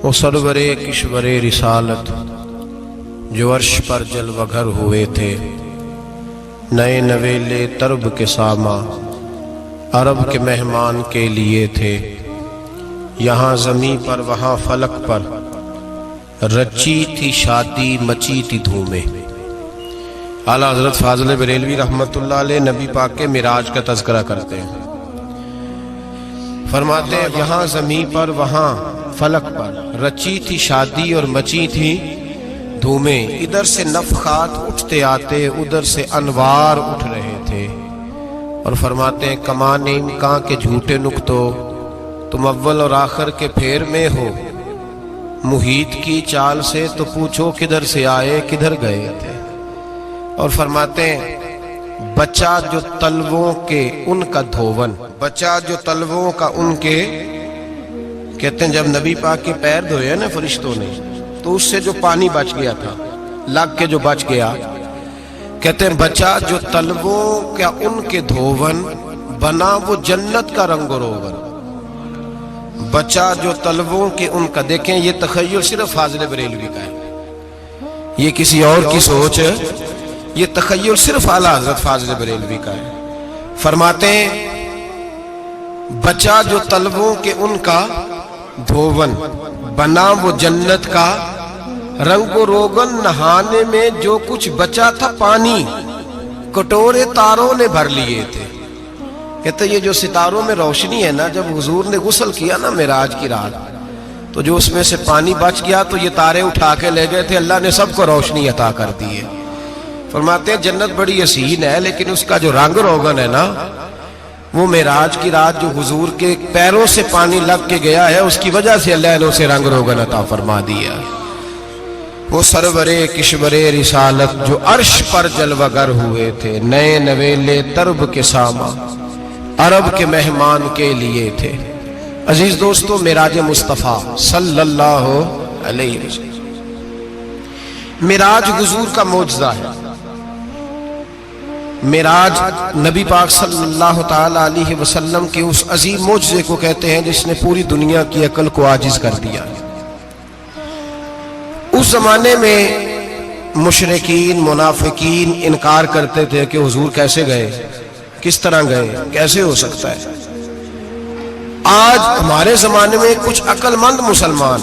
وہ سرورے کشورے رسالت جو عرش پر جلوہ گر ہوئے تھے، نئے نویلے ترب کے ساما عرب کے مہمان کے لیے تھے، یہاں زمیں پر وہاں فلک پر رچی تھی شادی مچی تھی دھومیں۔ اعلیٰ حضرت فاضل بریلوی رحمۃ اللہ علیہ نبی پاک کے معراج کا تذکرہ کرتے ہیں، فرماتے ہیں یہاں زمیں پر وہاں فلک پر رچی تھی شادی اور مچی تھی دھومیں، ادھر سے نفخات اٹھتے آتے ادھر سے انوار اٹھ رہے تھے۔ اور فرماتے ہیں کمان امکان کے جھوٹے نکتو، تم اول اور آخر کے پھیر میں ہو، محیط کی چال سے تو پوچھو کدھر سے آئے کدھر گئے تھے۔ اور فرماتے ہیں بچہ جو تلووں کے ان کا دھوون، بچہ جو تلووں کا ان کے، کہتے ہیں جب نبی پاک کے پیر دھوئے نا فرشتوں نے تو اس سے جو پانی بچ گیا تھا، لگ کے جو بچ گیا، کہتے ہیں بچہ جو تلووں کا ان کے دھوون، بنا وہ جنت کا رنگ و روغن۔ بچہ جو تلووں کے ان کا، دیکھیں یہ تخیل صرف فاضل بریلوی کا ہے، یہ کسی اور کی سوچ ہے، یہ تخیل صرف اعلیٰ حضرت فاضل بریلوی کا ہے۔ فرماتے ہیں بچہ جو تلووں کے ان کا دھوون، بنا وہ جنت کا رنگ و روغن، نہانے میں جو کچھ بچا تھا پانی کٹورے تاروں نے بھر لیے تھے۔ کہتے یہ جو ستاروں میں روشنی ہے نا، جب حضور نے غسل کیا نا معراج کی رات، تو جو اس میں سے پانی بچ گیا تو یہ تارے اٹھا کے لے گئے تھے، اللہ نے سب کو روشنی عطا کر دی ہے۔ فرماتے ہیں جنت بڑی حسین ہے، لیکن اس کا جو رنگ روغن ہے نا، وہ معراج کی رات جو حضور کے پیروں سے پانی لگ کے گیا ہے، اس کی وجہ سے اللہ نے اسے رنگ روغن عطا فرما دیا۔ وہ سرورے کشورے رسالت جو عرش پر جلوہ گر ہوئے تھے، نئے نویلے ترب کے ساما عرب کے مہمان کے لیے تھے۔ عزیز دوستو، معراج مصطفیٰ صلی اللہ علیہ وسلم، معراج حضور کا معجزہ ہے۔ معراج نبی پاک صلی اللہ تعالی علیہ وسلم کے اس عظیم معجزے کو کہتے ہیں جس نے پوری دنیا کی عقل کو عاجز کر دیا۔ اس زمانے میں مشرکین منافقین انکار کرتے تھے کہ حضور کیسے گئے، کس طرح گئے، کیسے ہو سکتا ہے۔ آج ہمارے زمانے میں کچھ عقل مند مسلمان،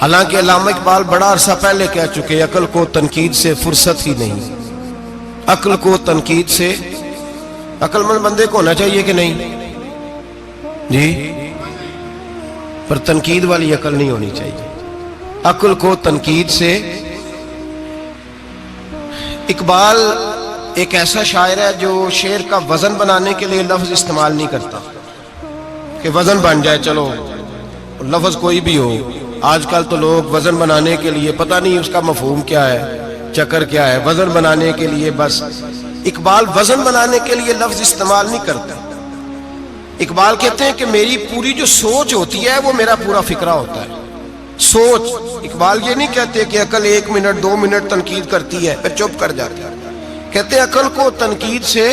حالانکہ علامہ اقبال بڑا عرصہ پہلے کہہ چکے عقل کو تنقید سے فرصت ہی نہیں، عقل کو تنقید سے، عقل مند بندے کو ہونا چاہیے کہ نہیں جی، پر تنقید والی عقل نہیں ہونی چاہیے، عقل کو تنقید سے۔ اقبال ایک ایسا شاعر ہے جو شعر کا وزن بنانے کے لیے لفظ استعمال نہیں کرتا کہ وزن بن جائے، چلو لفظ کوئی بھی ہو۔ آج کل تو لوگ وزن بنانے کے لیے پتہ نہیں اس کا مفہوم کیا ہے، چکر کیا ہے، وزن بنانے کے لیے بس۔ اقبال وزن بنانے کے لیے لفظ استعمال نہیں کرتا۔ اقبال کہتے ہیں کہ میری پوری جو سوچ ہوتی ہے وہ میرا پورا فکرہ ہوتا ہے، سوچ۔ اقبال یہ نہیں کہتے کہ عقل 1 منٹ 2 منٹ تنقید کرتی ہے پھر چپ کر جاتی ہے، کہتے ہیں عقل کو تنقید سے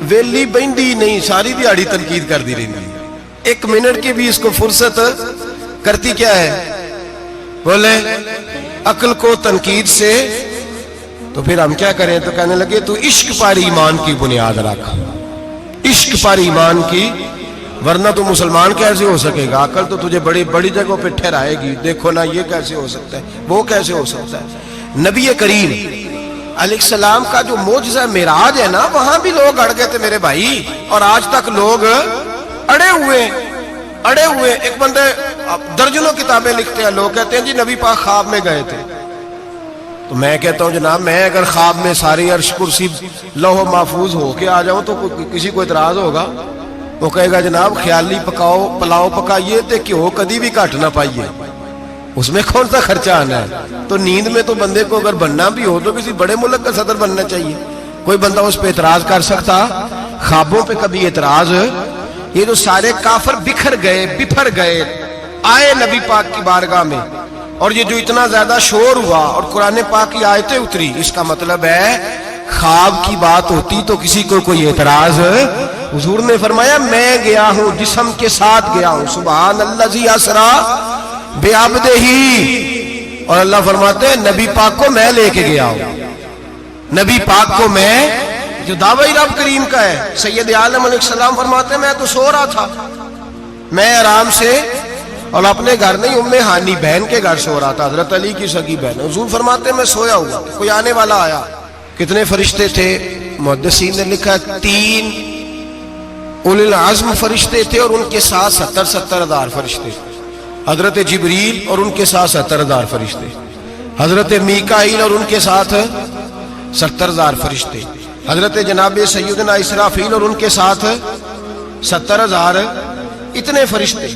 ویلی بہندی نہیں، ساری دیہڑی تنقید کر دی رہی، 1 منٹ کی بھی اس کو فرصت کرتی کیا ہے، بولے عقل کو تنقید سے۔ تو پھر ہم کیا کریں، تو کہنے لگے تو عشق پر ایمان کی بنیاد رکھ، عشق پر ایمان کی، ورنہ تو مسلمان کیسے ہو سکے گا، عقل تو تجھے بڑی بڑی جگہوں پہ ٹھہرائے گی، دیکھو نا یہ کیسے ہو سکتا ہے، وہ کیسے ہو سکتا ہے۔ نبی کریم علیہ السلام کا جو معجزہ معراج ہے نا، وہاں بھی لوگ اڑ گئے تھے میرے بھائی، اور آج تک لوگ اڑے ہوئے۔ ایک بندے درجنوں کتابیں لکھتے ہیں، لوگ کہتے ہیں جی نبی پاک خواب میں گئے تھے، تو میں کہتا ہوں جناب میں اگر خواب میں ساری عرش کرسی لوح محفوظ ہو کے آ جاؤں تو کسی کو اعتراض ہوگا؟ وہ کہے گا جناب خیالی پکاؤ پلاؤ پکائیے تے کیوں کدی بھی گھٹ نہ پائیے، اس میں کون سا خرچہ آنا ہے۔ تو نیند میں تو بندے کو اگر بننا بھی ہو تو کسی بڑے ملک کا صدر بننا چاہیے، کوئی بندہ اس پہ اعتراض کر سکتا؟ خوابوں پہ کبھی اعتراض؟ یہ جو سارے کافر بکھر گئے آئے نبی پاک کی بارگاہ میں، اور یہ جو اتنا زیادہ شور ہوا اور قرآن پاک کی آیتیں اتری، اس کا مطلب ہے خواب کی بات ہوتی تو کسی کو کوئی اعتراض حضور نے فرمایا میں گیا ہوں جسم کے ساتھ گیا ہوں، سبحان الذی اسرا بعبدہ، اور اللہ فرماتے ہیں نبی پاک کو میں لے کے گیا ہوں، نبی پاک کو میں، جو دعوی رب کریم کا ہے۔ سید عالم علیہ السلام فرماتے ہیں میں تو سو رہا تھا، میں آرام سے، اور اپنے گھر نہیں، ام ہانی بہن کے گھر سو رہا تھا، حضرت علی کی سگی بہن۔ حضور فرماتے ہیں میں سویا ہوا، کوئی آنے والا آیا۔ کتنے فرشتے تھے؟ محدثین نے لکھا 3 اولی العزم فرشتے تھے، اور ان کے ساتھ 70 ہزار فرشتے، حضرت جبریل اور ان کے ساتھ 70 ہزار فرشتے، حضرت میکائیل اور ان کے ساتھ 70 ہزار فرشتے، حضرت جناب سیدنا اسرافیل اور ان کے ساتھ 70 ہزار، اتنے فرشتے۔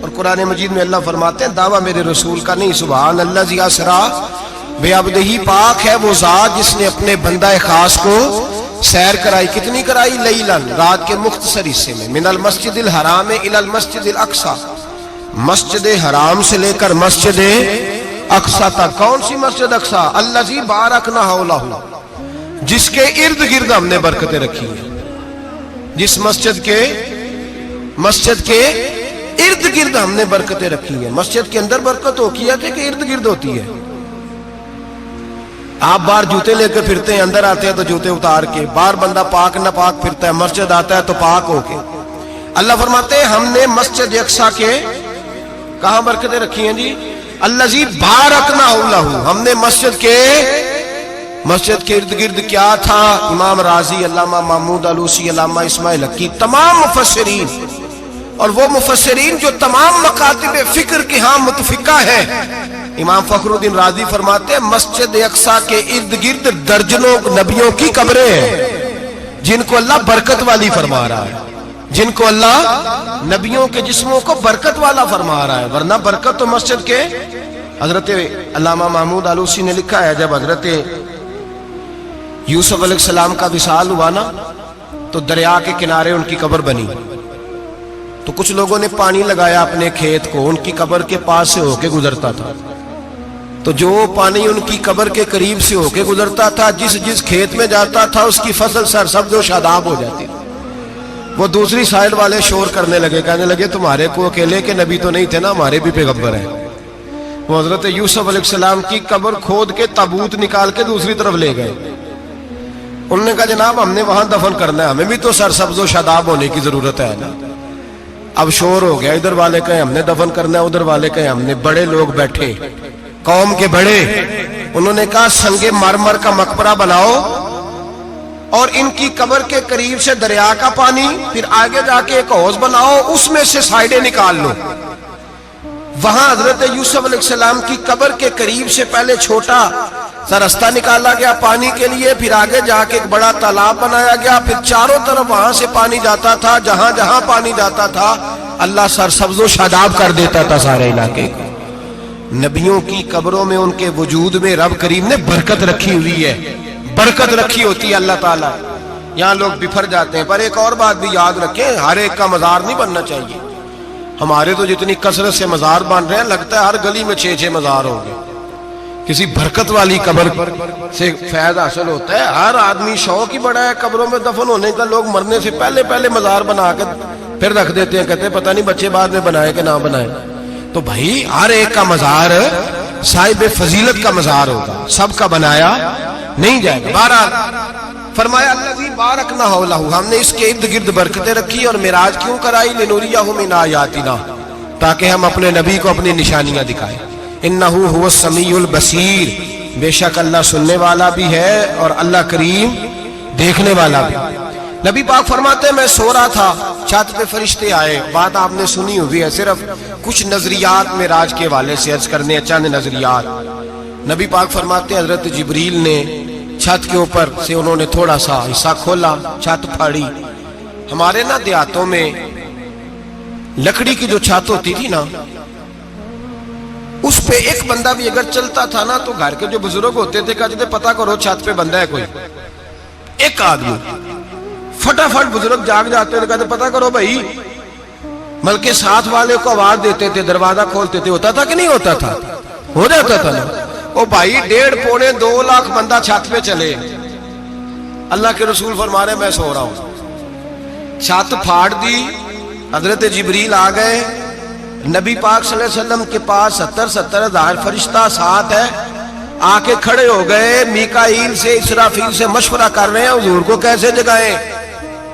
اور قرآن مجید میں اللہ فرماتے ہیں دعویٰ میرے رسول کا نہیں، سبحان الذی اسرا بعبدہ، پاک ہے وہ ذات جس نے اپنے بندہ خاص کو سیر کرائی۔ کتنی کرائی؟ لیلاً، رات کے مختصر حصے میں، من المسجد الحرام الی المسجد الاقصی، مسجد حرام سے لے کر مسجد اقصی تک۔ کون سی مسجد اقصی؟ الذی بارکنا حولہ، جس کے ارد گرد ہم نے برکتیں رکھی ہیں، جس مسجد کے ارد گرد ہم نے برکتیں رکھی ہیں۔ مسجد کے اندر برکت ہوتی ہے کہ ارد گرد ہوتی ہے؟ آپ باہر جوتے لے کے پھرتے ہیں، اندر آتے ہیں تو جوتے اتار کے، باہر بندہ پاک نہ پاک پھرتا ہے، مسجد آتا ہے تو پاک ہو کے۔ اللہ فرماتے ہیں ہم نے مسجد اقصی کے کہاں برکتیں رکھی ہیں جی؟ الذی بارکنا حولہ، ہم نے مسجد کے ارد گرد کیا تھا؟ امام رازی، علامہ محمود آلوسی، علامہ اسماعیل حقی، تمام مفسرین، اور وہ مفسرین جو تمام مکاتب فکر کے ہاں متفقہ ہیں۔ امام فخر الدین رازی فرماتے ہیں مسجد اقصی کے ارد گرد درجنوں نبیوں کی قبریں ہیں، جن کو اللہ برکت والی فرما رہا ہے، جن کو اللہ نبیوں کے جسموں کو برکت والا فرما رہا ہے، ورنہ برکت تو مسجد کے۔ حضرت علامہ محمود آلوسی نے لکھا ہے جب حضرت یوسف علیہ السلام کا وصال ہوا نا، تو دریا کے کنارے ان کی قبر بنی، تو کچھ لوگوں نے پانی لگایا اپنے کھیت کو، ان کی قبر کے پاس سے ہو کے گزرتا تھا، تو جو پانی ان کی قبر کے قریب سے ہو کے گزرتا تھا، جس کھیت میں جاتا تھا اس کی فصل سرسبز و شاداب ہو جاتی۔ وہ دوسری سائیڈ والے شور کرنے لگے، کہنے لگے تمہارے کو اکیلے کے نبی تو نہیں تھے نا، ہمارے بھی پیغمبر ہیں۔ وہ حضرت یوسف علیہ السلام کی قبر کھود کے تابوت نکال کے دوسری طرف لے گئے۔ انہوں نے کہا جناب ہم نے وہاں دفن کرنا ہے، ہمیں بھی تو سرسبز و شاداب ہونے کی ضرورت ہے نا۔ اب شور ہو گیا، ادھر والے کہیں ہم نے دفن کرنا ہے، ادھر والے کہیں ہم نے۔ بڑے لوگ بیٹھے، قوم کے بڑے، انہوں نے کہا سنگ مرمر کا مقبرہ بناؤ، اور ان کی قبر کے قریب سے دریا کا پانی، پھر آگے جا کے ایک حوض بناؤ، اس میں سے سائیڈیں نکال لو۔ وہاں حضرت یوسف علیہ السلام کی قبر کے قریب سے پہلے چھوٹا سا رستہ نکالا گیا پانی کے لیے، پھر آگے جا کے ایک بڑا تالاب بنایا گیا، پھر چاروں طرف وہاں سے پانی جاتا تھا، جہاں جہاں پانی جاتا تھا اللہ سرسبز و شاداب کر دیتا تھا سارے علاقے کو۔ نبیوں کی قبروں میں ان کے وجود میں رب کریم نے برکت رکھی ہوئی ہے، برکت رکھی ہوتی ہے اللہ تعالیٰ۔ یہاں لوگ بفر جاتے ہیں، پر ایک اور بات بھی یاد رکھیں، ہر ایک کا مزار نہیں بننا چاہیے۔ ہمارے تو جتنی کثرت سے مزار بن رہے ہیں، لگتا ہے ہر گلی میں 6 مزار ہوں گے۔ کسی برکت والی قبر سے فیض حاصل ہوتا ہے۔ ہر آدمی شوق ہی بڑا ہے قبروں میں دفن ہونے کا، لوگ مرنے سے پہلے مزار بنا کے پھر رکھ دیتے ہیں، کہتے ہیں پتہ نہیں بچے بعد میں بنائے کہ نہ بنائے۔ تو بھائی ہر ایک کا مزار صاحب فضیلت کا مزار ہوگا، سب کا بنایا نہیں جائے گا۔ بہرحال فرمایا الذی بارکنا حولہ، ہم نے اس کے ارد گرد برکتیں رکھی، اور معراج کیوں کرائی؟ لنوریہ من آیاتنا، تاکہ ہم اپنے نبی کو اپنی نشانیاں دکھائیں۔ انہ هو السمیع البصیر، بے شک اللہ سننے والا بھی ہے اور اللہ کریم دیکھنے والا بھی۔ نبی پاک فرماتے ہیں میں سو رہا تھا، چھت پہ فرشتے آئے، بات آپ نے سنی ہوئی ہے، صرف کچھ نظریات معراج کے حوالے سے عرض کرنے، چند نظریات۔ نبی پاک فرماتے ہیں حضرت جبریل نے چھت کے اوپر سے انہوں نے تھوڑا سا حصہ کھولا، چھت پھاڑی۔ ہمارے نا دیہاتوں میں لکڑی کی جو چھت ہوتی تھی نا، اس پہ ایک بندہ بھی اگر چلتا تھا نا، تو گھر کے جو بزرگ ہوتے تھے کہتے تھے پتہ کرو چھت پہ بندہ ہے کوئی۔ ایک آدمی فٹافٹ بزرگ جاگ جاتے تھے، کہتے پتہ کرو بھائی، بلکہ ساتھ والے کو آواز دیتے تھے، دروازہ کھولتے تھے۔ ہوتا تھا کہ نہیں ہوتا تھا؟ ہو جاتا تھا نا۔ او بھائی 1.5 پونے 2 لاکھ بندہ چھت پہ چلے، اللہ کے رسول فرما رہے میں سو رہا ہوں، چھت پھاڑ دی, حضرت جبریل آ گئے, نبی پاک صلی اللہ علیہ وسلم کے پاس 70 ہزار فرشتہ ساتھ ہے, آ کے کھڑے ہو گئے, میکائیل سے اسرافیل سے مشورہ کر رہے ہیں حضور کو کیسے جگائیں.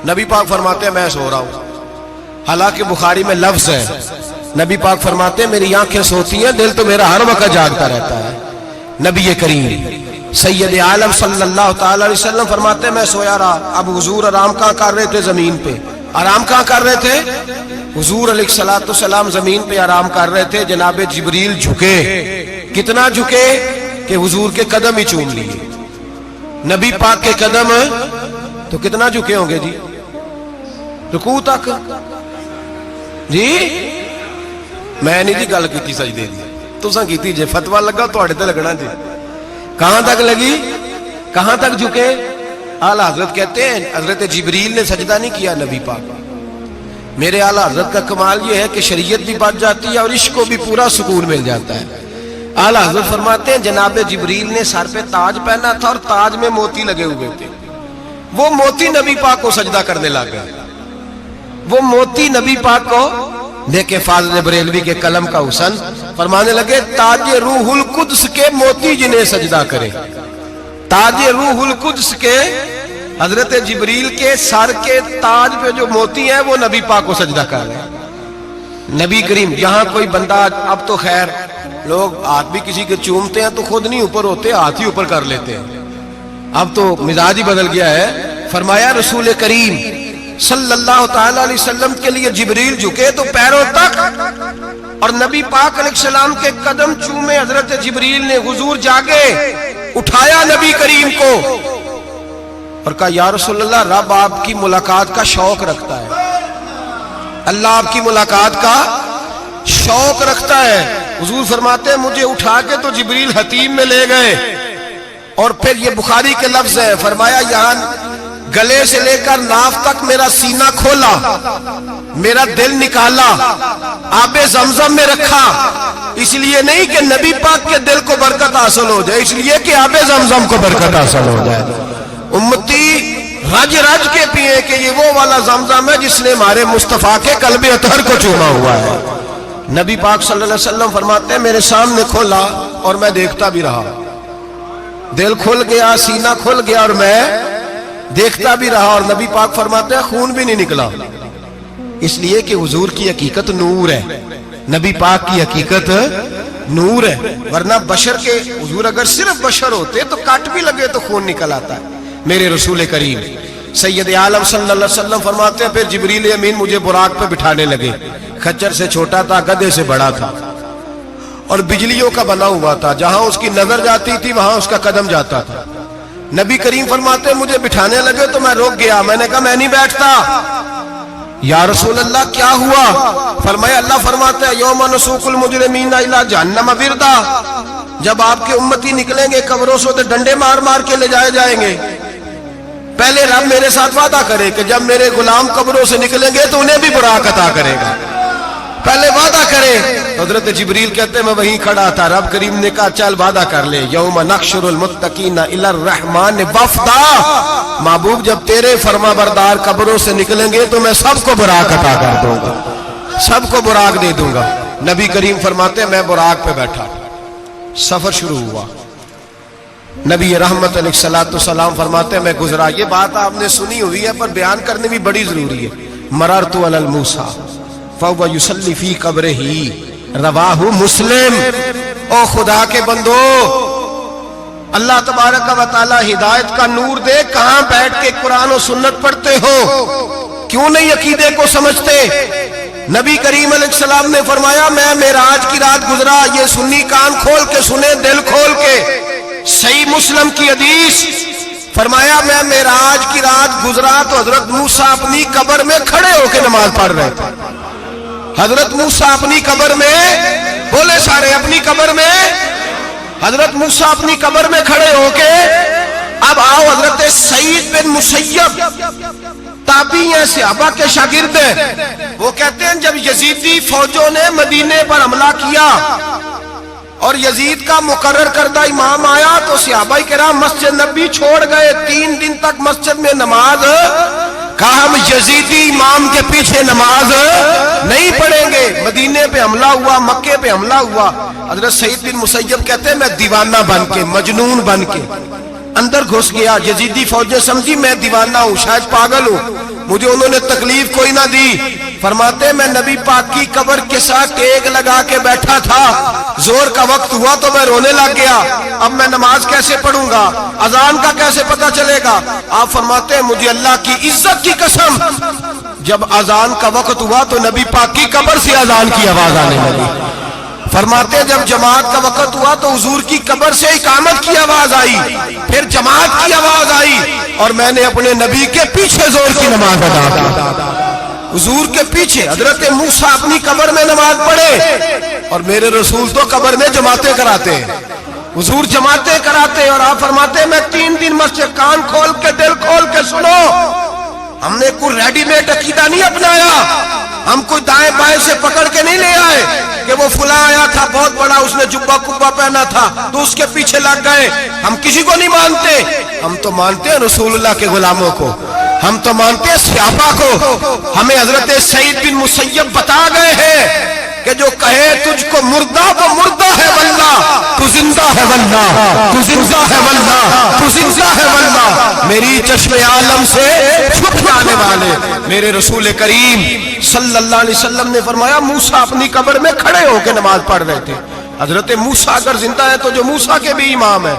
نبی پاک فرماتے ہیں میں سو رہا ہوں. حالانکہ بخاری میں لفظ ہے, نبی پاک فرماتے ہیں میری آنکھیں سوتی ہیں, دل تو میرا ہر وقت جاگتا رہتا ہے. نبی کریم سید عالم صلی اللہ تعالی علیہ وسلم فرماتے ہیں میں سویا رہا. اب حضور آرام کہاں کر رہے تھے؟ زمین پہ. آرام کہاں کر رہے تھے؟ حضور علیہ الصلوۃ والسلام زمین پہ آرام کر رہے تھے. جناب جبریل جھکے, کتنا جھکے کہ حضور کے قدم ہی چوم لیے. نبی پاک کے قدم تو کتنا جھکے ہوں گے جی, رکوع تک. جی میں نہیں جی گل کی سجدے دی, تساں کیتی جے, فتویٰ لگا تواڈے تے لگنا جی. کہاں تک لگی, کہاں تک جھکے؟ اعلیٰ حضرت کہتے ہیں حضرت جبریل نے سجدہ نہیں کیا نبی پاک. میرے اعلیٰ حضرت کا کمال یہ ہے کہ شریعت بھی بچ جاتی ہے اور عشق کو بھی پورا سکون مل جاتا ہے. اعلیٰ حضرت فرماتے ہیں جناب جبریل نے سر پہ تاج پہنا تھا اور تاج میں موتی لگے ہوئے تھے. وہ موتی نبی پاک کو سجدہ کرنے لگا. وہ موتی نبی پاک کو دیکھیں, فاضل بریلوی کے قلم کا حسن, فرمانے لگے تاج روح القدس کے موتی جنہیں سجدہ کرے. تاج روح القدس کے حضرت جبریل کے سر کے تاج پہ جو موتی ہیں وہ نبی پاک کو سجدہ کر رہے ہیں. نبی کریم یہاں کوئی بندہ, اب تو خیر لوگ ہاتھ بھی کسی کے چومتے ہیں تو خود نہیں اوپر ہوتے, ہاتھ ہی اوپر کر لیتے ہیں. اب تو مزاج ہی بدل گیا ہے. فرمایا رسول کریم صلی اللہ تعالی علیہ وسلم کے لیے جبریل جھکے تو پیروں تک, اور نبی پاک علیہ السلام کے قدم چومے. حضرت جبریل نے حضور جاگے, اٹھایا نبی کریم کو اور کہا یا رسول اللہ, رب آپ کی ملاقات کا شوق رکھتا ہے, اللہ آپ کی ملاقات کا شوق رکھتا ہے. حضور فرماتے ہیں مجھے اٹھا کے تو جبریل حتیم میں لے گئے, اور پھر یہ بخاری کے لفظ ہے, فرمایا یہاں گلے سے لے کر ناف تک میرا سینہ کھولا, میرا دل نکالا, آب زمزم میں رکھا. اس لیے نہیں کہ نبی پاک کے دل کو برکت حاصل ہو جائے, اس لیے کہ آب زمزم کو برکت حاصل ہو جائے. امتی رج رج کے پیئے کہ یہ وہ والا زمزم ہے جس نے ہمارے مصطفیٰ کے قلب اطہر کو چوما ہوا ہے. نبی پاک صلی اللہ علیہ وسلم فرماتے ہیں میرے سامنے کھولا اور میں دیکھتا بھی رہا. دل کھل گیا, سینہ کھل گیا اور میں دیکھتا بھی رہا. اور نبی پاک فرماتے ہیں خون بھی نہیں نکلا, اس لیے کہ حضور کی حقیقت نور ہے, نبی پاک کی حقیقت نور ہے. ورنہ بشر کے, حضور اگر صرف بشر ہوتے تو کٹ بھی لگے تو خون نکل آتا ہے. میرے رسول کریم سید عالم صلی اللہ علیہ وسلم فرماتے ہیں پھر جبریل امین مجھے براق پہ بٹھانے لگے. خچر سے چھوٹا تھا, گدھے سے بڑا تھا, اور بجلیوں کا بنا ہوا تھا. جہاں اس کی نظر جاتی تھی وہاں اس کا قدم جاتا تھا. نبی کریم فرماتے ہیں مجھے بٹھانے لگے تو میں رک گیا. میں نے کہا میں نہیں بیٹھتا. یا رسول اللہ کیا ہوا؟ فرمایا اللہ فرماتے ہیں یوم نسوق المجرمین الی جہنم وردا, جب آپ کے امتی نکلیں گے قبروں سے تو ڈنڈے مار مار کے لے جائے جائیں گے. پہلے رب میرے ساتھ وعدہ کرے کہ جب میرے غلام قبروں سے نکلیں گے تو انہیں بھی براق عطا کرے گا. پہلے وعدہ کرے. حضرت جبریل کہتے ہیں میں وہیں کھڑا تھا. رب کریم نے کہا چل وعدہ کر لے, یوم نحشر المتقین الی الرحمن وفدا, محبوب جب تیرے فرما بردار قبروں سے نکلیں گے تو میں سب کو براق عطا کر دوں گا, سب کو براق دے دوں گا. نبی کریم فرماتے ہیں میں براق پہ بیٹھا, سفر شروع ہوا. نبی رحمت علیہ الصلوۃ والسلام فرماتے ہیں میں گزرا. یہ بات آپ نے سنی ہوئی ہے پر بیان کرنے بھی بڑی ضروری ہے. مررت علی الموسیٰ فہو یصلی فی قبرہ رواہ مسلم. او خدا کے بندو, اللہ تبارک و تعالی ہدایت کا نور دے, کہاں بیٹھ کے قرآن و سنت پڑھتے ہو, کیوں نہیں عقیدے کو سمجھتے؟ نبی کریم علیہ السلام نے فرمایا میں معراج کی رات گزرا. یہ سنی کان کھول کے سنے, دل کھول کے. صحیح مسلم کی حدیث, فرمایا میں معراج کی رات گزرا تو حضرت موسیٰ اپنی قبر میں کھڑے ہو کے نماز پڑھ رہے تھے. حضرت موسیٰ اپنی قبر میں, بولے سارے اپنی قبر میں, حضرت موسیٰ اپنی قبر میں کھڑے ہو کے. اب آؤ حضرت سعید بن مسیب تابعی ہیں, صحابہ کے شاگرد ہیں. وہ کہتے ہیں جب یزیدی فوجوں نے مدینے پر حملہ کیا اور یزید کا مقرر کردہ امام آیا تو صحابہ کرام مسجد نبی چھوڑ گئے. 3 دن تک مسجد میں نماز کہا ہم یزیدی امام کے پیچھے نماز نہیں پڑھیں گے. مدینے پہ حملہ ہوا, مکے پہ حملہ ہوا. حضرت سعید بن مسیب کہتے ہیں میں دیوانہ بن کے, مجنون بن کے اندر گھس گیا. یزیدی فوجیں سمجھی میں دیوانہ ہوں, شاید پاگل ہوں, مجھے انہوں نے تکلیف کوئی نہ دی. فرماتے میں نبی پاک کی قبر کے ساتھ ٹیک لگا کے بیٹھا تھا, زور کا وقت ہوا تو میں رونے لگ گیا. اب میں نماز کیسے پڑھوں گا, اذان کا کیسے پتہ چلے گا؟ آپ فرماتے ہیں مجھے اللہ کی عزت کی قسم, جب اذان کا وقت ہوا تو نبی پاک کی قبر سے اذان کی آواز آنے لگی. فرماتے ہیں جب جماعت کا وقت ہوا تو حضور کی قبر سے اقامت کی آواز آئی, پھر جماعت کی آواز آئی, اور میں نے اپنے نبی کے پیچھے زور کی نماز ادا کی. حضور کے پیچھے حضرت موسیٰ اپنی قبر میں نماز پڑھے, اور میرے رسول تو قبر میں جماعتیں کراتے ہیں. حضور جماعتیں کراتے, اور آپ فرماتے ہیں میں 3 دن مسجد, کان کھول کے دل کھول کے سنو, ہم نے کوئی ریڈی میڈ عقیدہ نہیں اپنایا, ہم کوئی دائیں بائیں سے پکڑ کے نہیں لے آئے کہ وہ فلاں آیا تھا بہت بڑا, اس نے جبہ کبہ پہنا تھا تو اس کے پیچھے لگ گئے. ہم کسی کو نہیں مانتے, ہم تو مانتے ہیں رسول اللہ کے غلاموں کو, ہم تو مانتے ہیں صحابہ کو. ہمیں حضرت سعید بن مسیب بتا گئے ہیں کہ جو کہے تجھ کو مردہ وہ مردہ ہے واللہ, تو زندہ ہے واللہ, تو زندہ ہے واللہ, تو زندہ ہے واللہ. میری چشم عالم سے چھپ جانے والے میرے رسول کریم صلی اللہ علیہ وسلم نے فرمایا موسیٰ اپنی قبر میں کھڑے ہو کے نماز پڑھ رہے تھے. حضرت موسیٰ اگر زندہ ہے تو جو موسیٰ کے بھی امام ہے,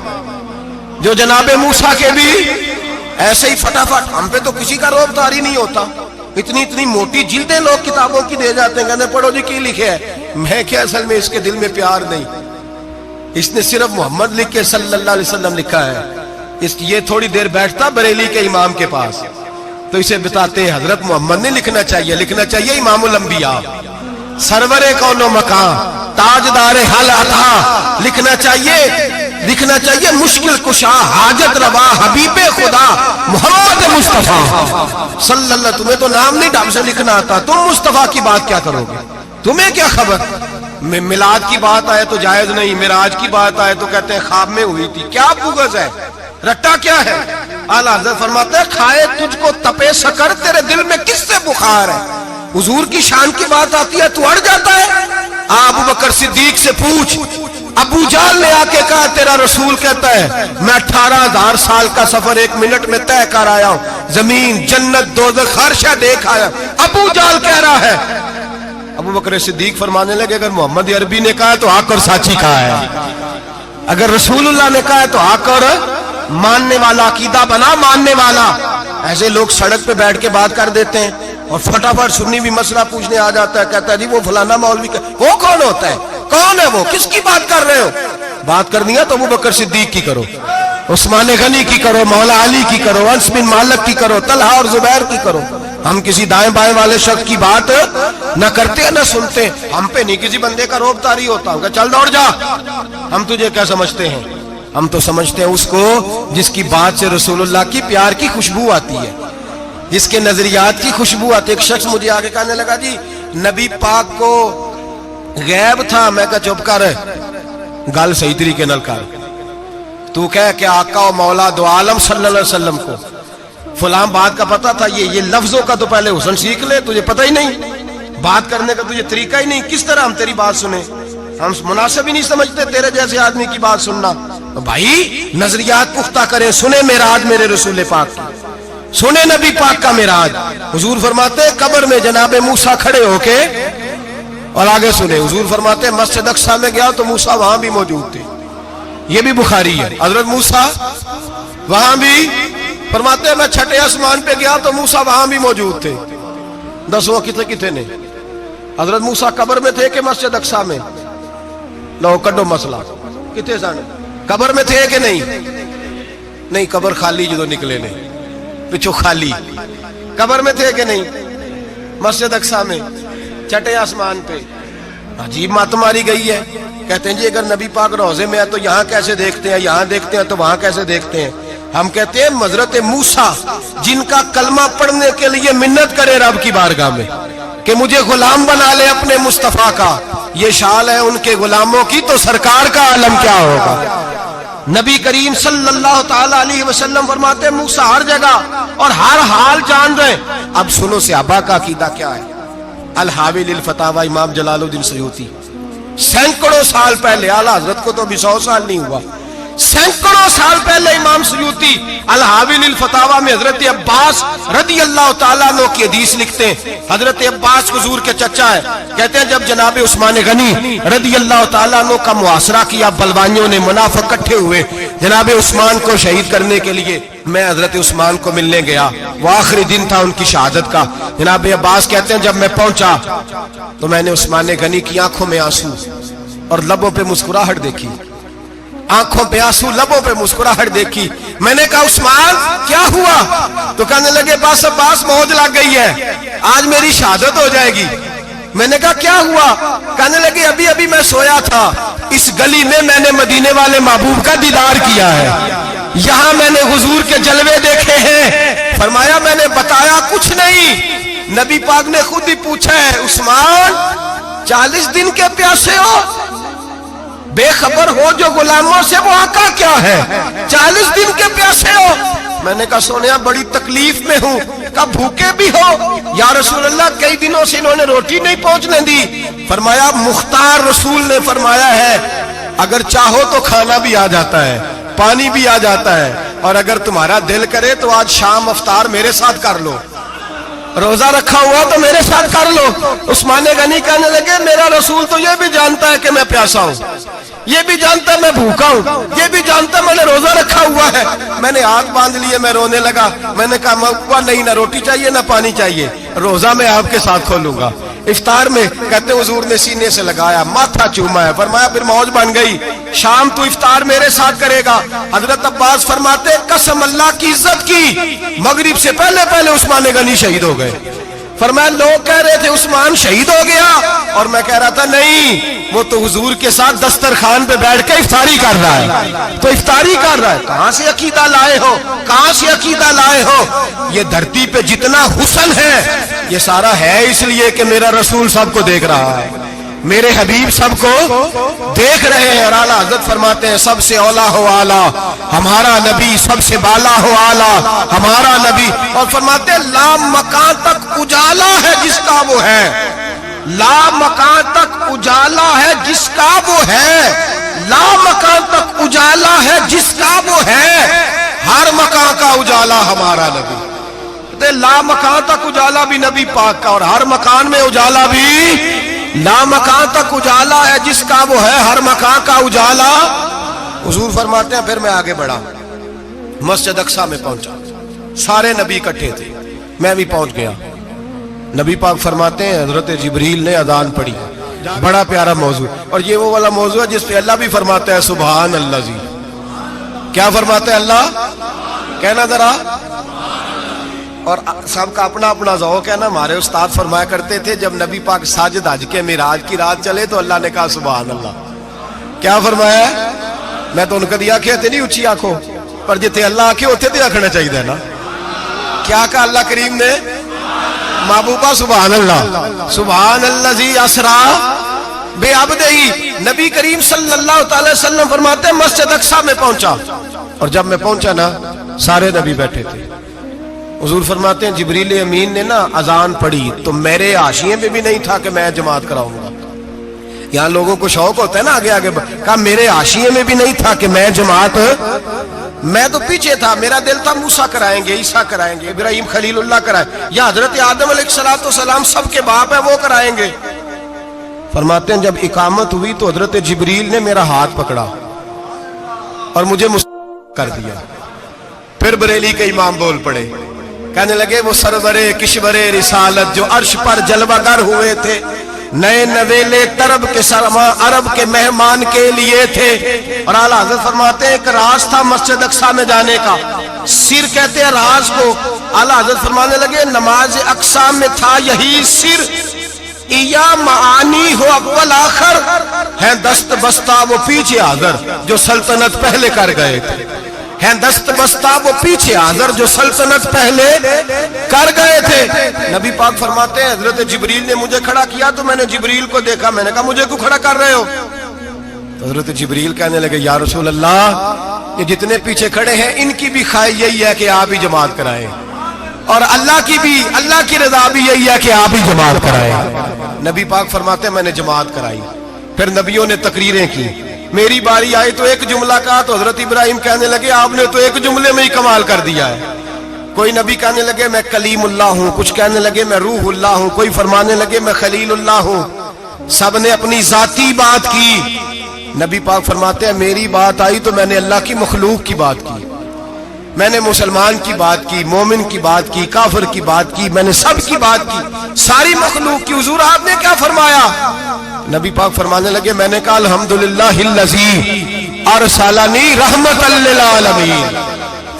جو جناب موسیٰ کے بھی ایسے ہی فٹافٹ. ہم پہ تو کسی کا روب طاری نہیں ہوتا, اتنی موٹی جلدیں لوگ کتابوں کی دے جاتے ہیں, کہتے پڑھو جی کی لکھے ہے. میں کیا, اصل میں اس کے دل میں پیار نہیں, اس نے صرف محمد لکھ کے صلی اللہ علیہ وسلم لکھا ہے. یہ تھوڑی دیر بیٹھتا بریلی کے امام کے پاس تو اسے بتاتے ہیں حضرت محمد نے لکھنا چاہیے, لکھنا چاہیے امام الانبیاء, سرور کون و مکان, تاجدار حل عطا, لکھنا چاہیے مشکل کشا, حاجت روا, حبیب خدا محمد مصطفیٰ صلی اللہ. تمہیں تو نام نہیں ڈھنگ سے لکھنا آتا, تم مصطفیٰ کی بات کیا کرو گے, تمہیں کیا خبر. میلاد کی بات آئے تو جائز نہیں, معراج کی بات آئے تو کہتے ہیں خواب میں ہوئی تھی. کیا بغض ہے, رٹا کیا ہے. اعلیٰ حضرت فرماتے ہیں کھائے تجھ کو تپے سکر, تیرے دل میں کس سے بخار ہے. حضور کی شان کی بات آتی ہے تو اڑ جاتا ہے. ابو بکر صدیق سے پوچھ, ابو جہل نے آ کے کہا تیرا رسول کہتا ہے میں 18,000 سال کا سفر 1 منٹ میں طے کر آیا ہوں, زمین جنت دوزخ ہر شے دیکھ آیا. ابو جہل کہہ رہا ہے. ابو بکر صدیق فرمانے لگے اگر محمد عربی نے کہا ہے تو حق اور سچی کہا ہے, اگر رسول اللہ نے کہا ہے تو حق اور ماننے والا, عقیدہ بنا ماننے والا. ایسے لوگ سڑک پہ بیٹھ کے بات کر دیتے ہیں اور فٹافٹ سنی بھی مسئلہ پوچھنے آ جاتا ہے, کہتا ہے جی وہ فلانا مولوی, وہ کون ہوتا ہے, کون ہے وہ, کس کی بات کر رہے ہو. بات کرنی ہے تو ابو بکر صدیق کی کرو, عثمان غنی کی کرو, مولا علی کی کرو, انس بن مالک کی کرو, طلحہ اور زبیر کی کرو. ہم کسی دائیں بائیں والے شخص کی بات نہ کرتے نہ سنتے. ہم پہ نہیں کسی بندے کا روب طاری ہوتا, کہ چل دوڑ جا, ہم تجھے کیا سمجھتے ہیں. ہم تو سمجھتے ہیں اس کو جس کی بات سے رسول اللہ کی پیار کی خوشبو آتی ہے, جس کے نظریات کی خوشبو آتی ہے. ایک شخص مجھے آگے کہنے لگا جی نبی پاک کو غیب تھا. میں کہا چپ کر, گل صحیح طریقے نال کر. تو کہہ کہ آقا و مولا دو عالم صلی اللہ علیہ وسلم کو فلاں بات کا پتہ تھا, یہ لفظوں کا تو پہلے حسن سیکھ لے, تجھے پتہ ہی نہیں, بات کرنے کا تجھے طریقہ ہی نہیں, کس طرح ہم تیری بات سنیں. ہم مناسب ہی نہیں سمجھتے تیرے جیسے آدمی کی بات سننا. بھائی نظریات پختہ کریں, سنیں معراج میرے رسول پاک کی, سنیں نبی پاک کا معراج. حضور فرماتے قبر میں جناب موسیٰ کھڑے ہو کے, اور آگے سنیں حضور فرماتے مسجد اقصی میں گیا تو موسیٰ وہاں بھی موجود تھے. یہ بھی بخاری ہے. حضرت موسیٰ وہاں بھی, فرماتے میں چھٹے آسمان پہ گیا تو موسیٰ وہاں بھی موجود تھے. دسو کتنے نے حضرت موسیٰ قبر میں تھے کہ مسجد اقصی میں؟ لو کڈو مسئلہ, کتنے سن قبر میں تھے کہ نہیں, قبر خالی جدو نکلے نے پچھو خالی, قبر میں تھے کہ نہیں, مسجد اقصی میں چھٹے آسمان پہ. عجیب مات ماری گئی ہے. کہتے ہیں جی اگر نبی پاک روضے میں ہے تو یہاں کیسے دیکھتے ہیں, یہاں دیکھتے ہیں تو وہاں کیسے دیکھتے ہیں. ہم کہتے ہیں حضرت موسیٰ جن کا کلمہ پڑھنے کے لیے منت کرے رب کی بارگاہ میں کہ مجھے غلام بنا لے اپنے مصطفیٰ کا, یہ شان ہے ان کے غلاموں کی, تو سرکار کا عالم کیا ہوگا. نبی کریم صلی اللہ تعالی علیہ وسلم فرماتے ہیں موسیٰ ہر جگہ اور ہر حال جان رہے. اب سنو صحابہ کا عقیدہ کیا ہے. الحاوی للفتاوی امام جلال الدین سیوطی سینکڑوں سال پہلے، اعلیٰ حضرت کو تو ابھی 100 سال نہیں ہوا، سینکڑوں سال پہلے امام سیوطی الحاوی للفتاوی میں حضرت عباس رضی اللہ تعالیٰ عنہ کی حدیث لکھتے ہیں. حضرت عباس حضور کے چچا ہے، کہتے ہیں جب جناب عثمان غنی رضی اللہ تعالیٰ عنہ کا محاصرہ کیا، بلوانیوں نے منافق اکٹھے ہوئے جناب عثمان کو شہید کرنے کے لیے، میں حضرت عثمان کو ملنے گیا، وہ آخری دن تھا ان کی شہادت کا. جناب عباس کہتے ہیں جب میں پہنچا تو میں نے عثمان غنی کی آنکھوں میں آنسو اور لبوں پہ مسکراہٹ دیکھی، آنکھوں پہ آنسو لبوں پہ مسکراہٹ دیکھی. میں نے کہا عثمان کیا ہوا؟ تو کہنے لگے بس عباس موج لگ گئی ہے، آج میری شہادت ہو جائے گی. میں نے کہا کیا ہوا؟ کہنے لگے ابھی ابھی میں سویا تھا، اس گلی میں نے مدینے والے محبوب کا دیدار کیا ہے، یہاں میں نے حضور کے جلوے دیکھے ہیں. فرمایا میں نے بتایا کچھ نہیں. نبی پاک نے خود ہی پوچھا ہے عثمان 40 دن کے پیاسے ہو؟ بے خبر ہو جو غلاموں سے، وہ آقا کیا ہے؟ 40 دن کے پیاسے ہو؟ میں نے کہا سونیا بڑی تکلیف میں ہوں. کہا بھوکے بھی ہو؟ یا رسول اللہ کئی دنوں سے انہوں نے روٹی نہیں پہنچنے دی. فرمایا مختار رسول نے فرمایا ہے اگر چاہو تو کھانا بھی آ جاتا ہے، پانی بھی آ جاتا ہے، اور اگر تمہارا دل کرے تو آج شام افطار میرے ساتھ کر لو، روزہ رکھا ہوا تو میرے ساتھ کر لو. عثمان غنی کہنے لگے میرا رسول تو یہ بھی جانتا ہے کہ میں پیاسا ہوں، یہ بھی جانتا ہے میں بھوکا ہوں، یہ بھی جانتا ہے میں نے روزہ رکھا ہوا ہے. میں نے ہاتھ باندھ لیے، میں رونے لگا. میں نے کہا موقع نہیں، نہ روٹی چاہیے نہ پانی چاہیے، روزہ میں آپ کے ساتھ کھولوں گا. افطار میں کہتے حضور نے سینے سے لگایا، ماتھا چوما ہے، فرمایا پھر موج بن گئی، شام تو افطار میرے ساتھ کرے گا. حضرت عباس فرماتے قسم اللہ کی عزت کی مغرب سے پہلے پہلے عثمان غنی شہید ہو گئے. فرمایا لوگ کہہ رہے تھے عثمان شہید ہو گیا، اور میں کہہ رہا تھا نہیں، وہ تو حضور کے ساتھ دسترخوان پہ بیٹھ کے افطاری کر رہا ہے، تو افطاری کر رہا ہے. کہاں سے عقیدہ لائے ہو؟ کہاں سے عقیدہ لائے ہو؟ یہ دھرتی پہ جتنا حسن ہے یہ سارا ہے اس لیے کہ میرا رسول سب کو دیکھ رہا ہے، میرے حبیب سب کو دیکھ رہے ہیں. اور اعلیٰ حضرت فرماتے ہیں سب سے اولا ہو اعلیٰ ہمارا نبی، سب سے بالا ہو اعلیٰ ہمارا نبی. اور فرماتے ہیں لا مکان تک اجالا ہے جس کا وہ ہے، لا مکان تک اجالا ہے جس کا وہ ہے، لا مکان تک اجالا ہے جس کا وہ ہے، ہر مکان کا اجالا ہمارا نبی. لا مکان تک اجالا بھی نبی پاک کا، اور ہر مکان میں اجالا بھی لا مکان تک اجالا ہے جس کا وہ ہے، ہر مکان کا اجالا. حضور فرماتے ہیں پھر میں آگے بڑھا، مسجد اقصی میں پہنچا، سارے نبی اکٹھے تھے، میں بھی پہنچ گیا. نبی پاک فرماتے ہیں حضرت جبریل نے اذان پڑھی. بڑا پیارا موضوع، اور یہ وہ والا موضوع ہے جس پہ اللہ بھی فرماتا ہے سبحان اللہ. جی کیا فرماتے ہیں اللہ؟ کہنا ذرا. اور سب کا اپنا اپنا ذوق ہے نا. ہمارے استاد فرمایا کرتے تھے جب نبی پاک ساجد حج کے معراج کی رات چلے تو اللہ نے کہا سبحان اللہ. کیا فرمایا؟ میں تو ان کو دیا کہتے نہیں اچھی آنکھوں پر جتنے اللہ آنکھیں ہوتے تھے رکھنا چاہیے نا. کیا کہا اللہ کریم نے؟ محبوبہ سبحان اللہ. سبحان اللہ زی اسرا بے عبدہی. نبی کریم صلی اللہ تعالی وسلم فرماتے ہیں مسجد اقصی میں پہنچا، اور جب میں پہنچا نا سارے نبی بیٹھے تھے. حضور فرماتے ہیں جبریل امین نے نا اذان پڑھی تو میرے حاشیے میں بھی نہیں تھا کہ میں جماعت کراؤں گا. یہاں لوگوں کو شوق ہوتا ہے نا آگے آگے، کہا میرے حاشیے میں بھی نہیں تھا کہ میں جماعت، میں تو پیچھے تھا. میرا دل تھا موسیٰ کرائیں گے، عیسیٰ کرائیں گے، ابراہیم خلیل اللہ کرائیں، یا حضرت آدم علیہ السلام سب کے باپ ہے وہ کرائیں گے. فرماتے ہیں جب اقامت ہوئی تو حضرت جبریل نے میرا ہاتھ پکڑا اور مجھے کر دیا. پھر بریلی کے امام بول پڑے، کہنے لگے وہ سرورے کشورے رسالت جو عرش پر جلوہ گر ہوئے تھے، نئے نویلے طرب کے سرما عرب کے مہمان کے لیے تھے. اور اعلیٰ حضرت فرماتے ہیں ایک راز تھا مسجد اقصی میں جانے کا، سر کہتے ہیں راز کو. اعلیٰ حضرت فرمانے لگے نماز اقصی میں تھا یہی سر، یا معانی ہو اول آخر، ہیں دست بستہ وہ پیچھے حاضر جو سلطنت پہلے کر گئے تھے، ہیں دست بستہ وہ پیچھے حاضر جو سلطنت پہلے کر گئے تھے. نبی پاک فرماتے ہیں حضرت جبریل نے مجھے کھڑا کیا تو میں نے جبریل کو دیکھا. میں نے کہا مجھے کیوں کھڑا کر رہے ہو؟ حضرت جبریل کہنے لگے یا رسول اللہ یہ جتنے پیچھے کھڑے ہیں ان کی بھی خواہش یہی ہے کہ آپ ہی جماعت کرائیں، اور اللہ کی رضا بھی یہی ہے کہ آپ ہی جماعت کرائیں۔ نبی پاک فرماتے ہیں میں نے جماعت کرائی، پھر نبیوں نے تقریریں کی، میری باری آئی تو ایک جملہ کہا تو حضرت ابراہیم کہنے لگے آپ نے تو ایک جملے میں ہی کمال کر دیا ہے۔ کوئی نبی کہنے لگے میں کلیم اللہ ہوں، کچھ کہنے لگے میں روح اللہ ہوں، کوئی فرمانے لگے میں خلیل اللہ ہوں، سب نے اپنی ذاتی بات کی۔ نبی پاک فرماتے ہیں میری بات آئی تو میں نے اللہ کی مخلوق کی بات کی، میں نے مسلمان کی بات کی، مومن کی بات کی، کافر کی بات کی، میں نے سب کی بات کی، ساری مخلوق کی۔ حضور آپ نے کیا فرمایا؟ نبی پاک فرمانے لگے میں نے کہا الحمدللہ الذی ارسلنی رحمۃ للعالمین،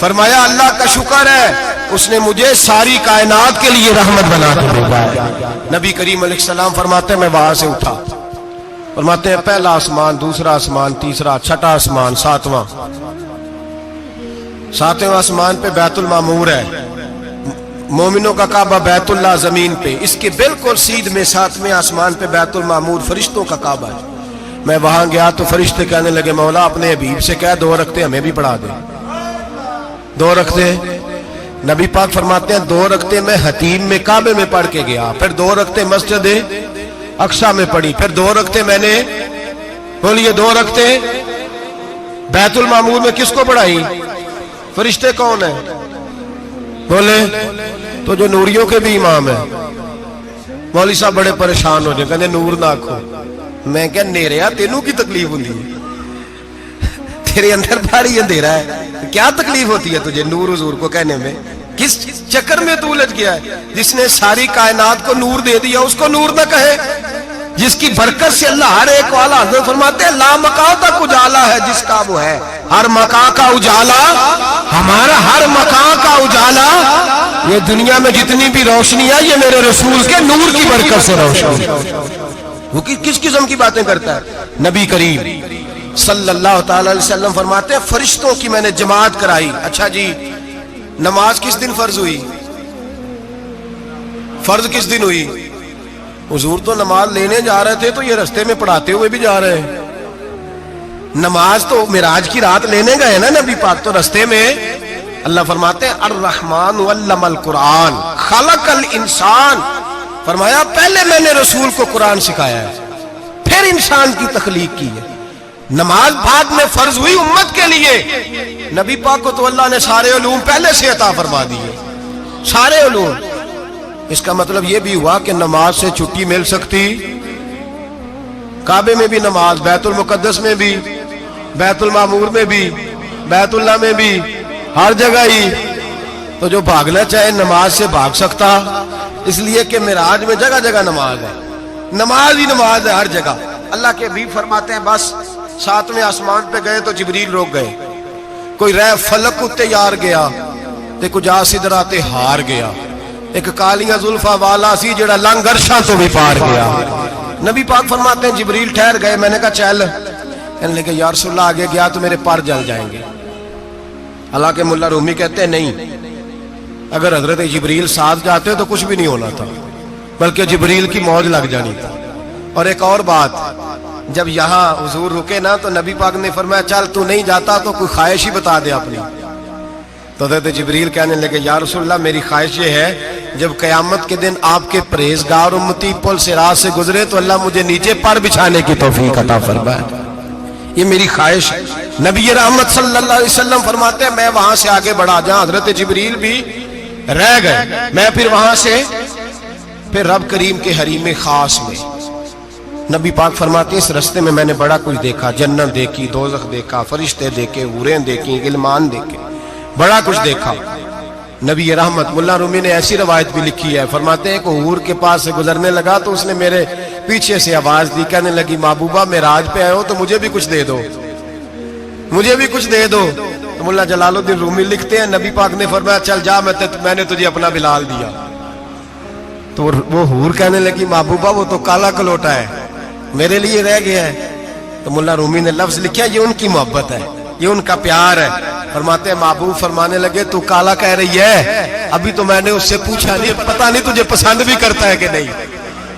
فرمایا اللہ کا شکر ہے اس نے مجھے ساری کائنات کے لیے رحمت بنا کے بھیجا ہے۔ نبی کریم علیہ السلام فرماتے ہیں میں وہاں سے اٹھا، فرماتے ہیں پہلا آسمان، دوسرا آسمان، تیسرا، چھٹا آسمان، ساتواں آسمان پہ بیت المعمور ہے، مومنوں کا کعبہ بیت اللہ زمین پہ، اس کے بالکل سیدھ میں ساتویں آسمان پہ بیت المعمور فرشتوں کا کعبہ ہے۔ میں وہاں گیا تو فرشتے کہنے لگے مولا اپنے حبیب سے کہہ 2 رکعتیں ہمیں بھی پڑھا دے، 2 رکعتیں۔ نبی پاک فرماتے ہیں 2 رکعتیں میں حتیم میں کعبے میں پڑھ کے گیا، پھر 2 رکعتیں مسجد اقصیٰ میں پڑھی، پھر 2 رکعتیں میں نے بولیے 2 رکعتیں بیت المعمور میں کس کو پڑھائی؟ فرشتے کون ہیں بولے؟ تو جو نوریوں کے بھی امام ہیں۔ مولوی صاحب بڑے پریشان ہو جائے، کہتے نور نہ آکھو۔ میں کہا نیریا تینوں کی تکلیف ہوتی ہے، تیرے اندر بھاری اندھیرا ہے، کیا تکلیف ہوتی ہے تجھے نور حضور کو کہنے میں؟ کس چکر میں تو الجھ گیا ہے؟ جس نے ساری کائنات کو نور دے دیا اس کو نور نہ کہے؟ جس کی برکت سے اللہ ہر ایک والا، حضرت فرماتے ہیں لا مکان تک اجالا ہے جس کا وہ ہے، ہر مکان کا اجالا ہمارا، ہر مکان کا اجالا، یہ دنیا میں جتنی بھی روشنی ہے یہ میرے رسول کے نور کی برکت سے روشنی۔ وہ کس قسم کی باتیں کرتا ہے؟ نبی کریم صلی اللہ تعالی علیہ وسلم فرماتے ہیں فرشتوں کی میں نے جماعت کرائی۔ اچھا جی نماز کس دن فرض ہوئی؟ فرض کس دن ہوئی؟ حضور تو نماز لینے جا رہے تھے تو یہ رستے میں پڑھاتے ہوئے بھی جا رہے ہیں۔ نماز تو معراج کی رات لینے گئے نا نبی پاک، تو رستے میں اللہ فرماتے ہیں الرحمن علم القرآن خلق الانسان، فرمایا پہلے میں نے رسول کو قرآن سکھایا ہے پھر انسان کی تخلیق کی ہے۔ نماز بعد میں فرض ہوئی امت کے لیے، نبی پاک کو تو اللہ نے سارے علوم پہلے سے عطا فرما دیے، سارے علوم۔ اس کا مطلب یہ بھی ہوا کہ نماز سے چھٹی مل سکتی، کعبے میں بھی نماز، بیت المقدس میں بھی، بیت المعمور میں بھی، بیت اللہ میں بھی، ہر جگہ ہی۔ تو جو بھاگنا چاہے نماز سے بھاگ سکتا، اس لیے کہ معراج میں جگہ جگہ نماز ہے، نماز ہی نماز ہے ہر جگہ۔ اللہ کے حبیب فرماتے ہیں بس 7ویں آسمان پہ گئے تو جبریل روک گئے، کوئی رہ فلک اتے یار گیا تے کجا سدرا تے ہار گیا، ایک کالیاں زلفا والا سی جڑا لنگ عرشاں تو بھی پار گیا۔ نبی پاک فرماتے ہیں جبریل ٹھہر گئے، میں نے کہا چل، کہنے لگے یا رسول اللہ آگے گیا تو میرے پر جل جائیں گے۔ حالانکہ ملا رومی کہتے ہیں نہیں، اگر حضرت جبریل ساتھ جاتے تو کچھ بھی نہیں ہونا تھا، بلکہ جبریل کی موج لگ جانی تھی۔ اور ایک اور بات، جب یہاں حضور رکے نا تو نبی پاک نے فرمایا چل تو نہیں جاتا تو کوئی خواہش ہی بتا دے اپنی۔ تو حضرت جبریل کہنے لگے یا رسول اللہ میری خواہش یہ ہے جب قیامت کے دن آپ کے پرہیزگار امتی پل صراط سے گزرے تو اللہ مجھے نیچے پر بچھانے کی توفیق عطا فرمائے، یہ میری خواہش ہے۔ نبی رحمت صلی اللہ علیہ وسلم فرماتے ہیں میں وہاں سے آگے بڑھا جہاں حضرت جبریل بھی رہ گئے، میں پھر وہاں سے پھر رب کریم کے حریم خاص میں۔ نبی پاک فرماتے ہیں اس رستے میں نے بڑا کچھ دیکھا، جنت دیکھی، دوزخ دیکھا، فرشتے دیکھے، حوریں دیکھی، غلمان دیکھے، بڑا کچھ دیکھا۔ نبی رحمت ملا رومی نے ایسی روایت بھی لکھی ہے، فرماتے ہیں کہ حور کے پاس سے گزرنے لگا تو اس نے میرے پیچھے سے آواز دی، کہنے لگی محبوبہ معراج پہ آئے ہو تو مجھے بھی کچھ دے دو، مجھے بھی کچھ دے دو۔ تو ملا جلال الدین رومی لکھتے ہیں نبی پاک نے فرمایا چل جا میں نے تجھے اپنا بلال دیا۔ تو وہ حور کہنے لگی محبوبہ وہ تو کالا کلوٹا ہے، میرے لیے رہ گیا ہے۔ تو ملا رومی نے لفظ لکھا یہ ان کی محبت ہے، یہ ان کا پیار ہے۔ فرماتے ہیں محبوب فرمانے لگے تو کالا کہہ رہی ہے، ابھی تو میں نے اس سے پوچھا نہیں، پتہ نہیں تجھے پسند بھی کرتا ہے کہ نہیں،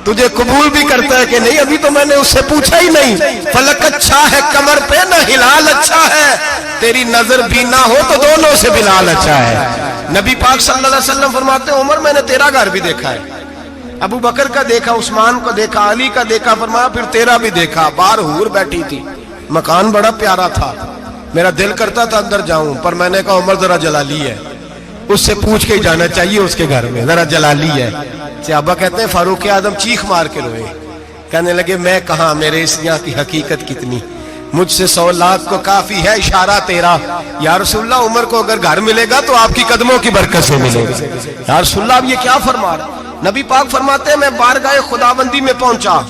تجھے قبول بھی کرتا ہے کہ نہیں، ابھی تو میں نے اس سے پوچھا ہی نہیں۔ فلک اچھا ہے کمر پہ نہ ہلال اچھا ہے، تیری نظر بھی نہ ہو تو دونوں سے بلال اچھا ہے۔ نبی پاک صلی اللہ علیہ وسلم فرماتے ہیں عمر میں نے تیرا گھر بھی دیکھا ہے، ابو بکر کا دیکھا، عثمان کو دیکھا، علی کا دیکھا، فرمایا پھر تیرا بھی دیکھا، باہر حور بیٹھی تھی، مکان بڑا پیارا تھا، میرا دل کرتا تھا اندر جاؤں، پر میں نے کہا عمر ذرا جلالی ہے، اس سے پوچھ کے جانا چاہیے اس کے گھر میں، ذرا جلالی ہے۔ صحابہ کہتے ہیں فاروق اعظم چیخ مار کے روئے، کہنے لگے میں کہاں، میرے اس یہاں کی حقیقت کتنی، مجھ سے 100 لاکھ کو کافی ہے اشارہ تیرا۔ یا رسول اللہ عمر کو اگر گھر ملے گا تو آپ کی قدموں کی برکت سے ملے گا۔ یا رسول اللہ اب یہ کیا فرما رہا؟ نبی پاک فرماتے ہیں میں بارگاہ خداوندی میں پہنچا،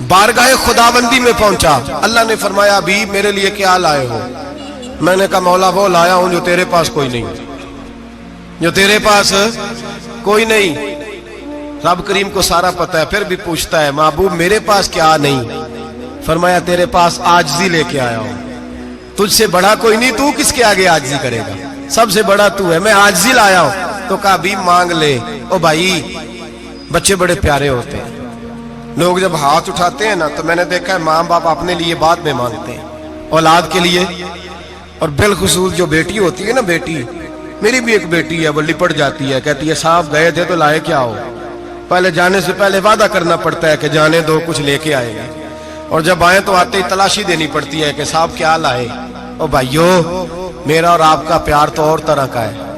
بارگاہ خداوندی میں پہنچا، اللہ نے فرمایا ابھی میرے لیے کیا لائے ہو؟ میں نے کہا مولا وہ لایا ہوں جو تیرے پاس کوئی نہیں، جو تیرے پاس کوئی نہیں۔ رب کریم کو سارا پتہ ہے، پھر بھی پوچھتا ہے محبوب میرے پاس کیا نہیں؟ فرمایا تیرے پاس عاجزی لے کے آیا ہوں، تجھ سے بڑا کوئی نہیں، تو کس کے آگے عاجزی کرے گا، سب سے بڑا تو ہے، میں عاجزی لایا ہوں۔ تو کہا بھی مانگ لے۔ او بھائی بچے بڑے پیارے ہوتے ہیں، لوگ جب ہاتھ اٹھاتے ہیں نا تو میں نے دیکھا ہے ماں باپ اپنے لیے بعد میں مانگتے ہیں، اولاد کے لیے، اور بالخصوص جو بیٹی ہوتی ہے نا، بیٹی میری بھی ایک بیٹی ہے، وہ لپٹ جاتی ہے، کہتی ہے صاحب گئے تھے تو لائے کیا ہو؟ پہلے جانے سے پہلے وعدہ کرنا پڑتا ہے کہ جانے دو کچھ لے کے آئے گا، اور جب آئے تو آتے ہی تلاشی دینی پڑتی ہے کہ صاحب کیا لائے۔ او بھائیو میرا اور آپ کا پیار تو اور طرح کا ہے،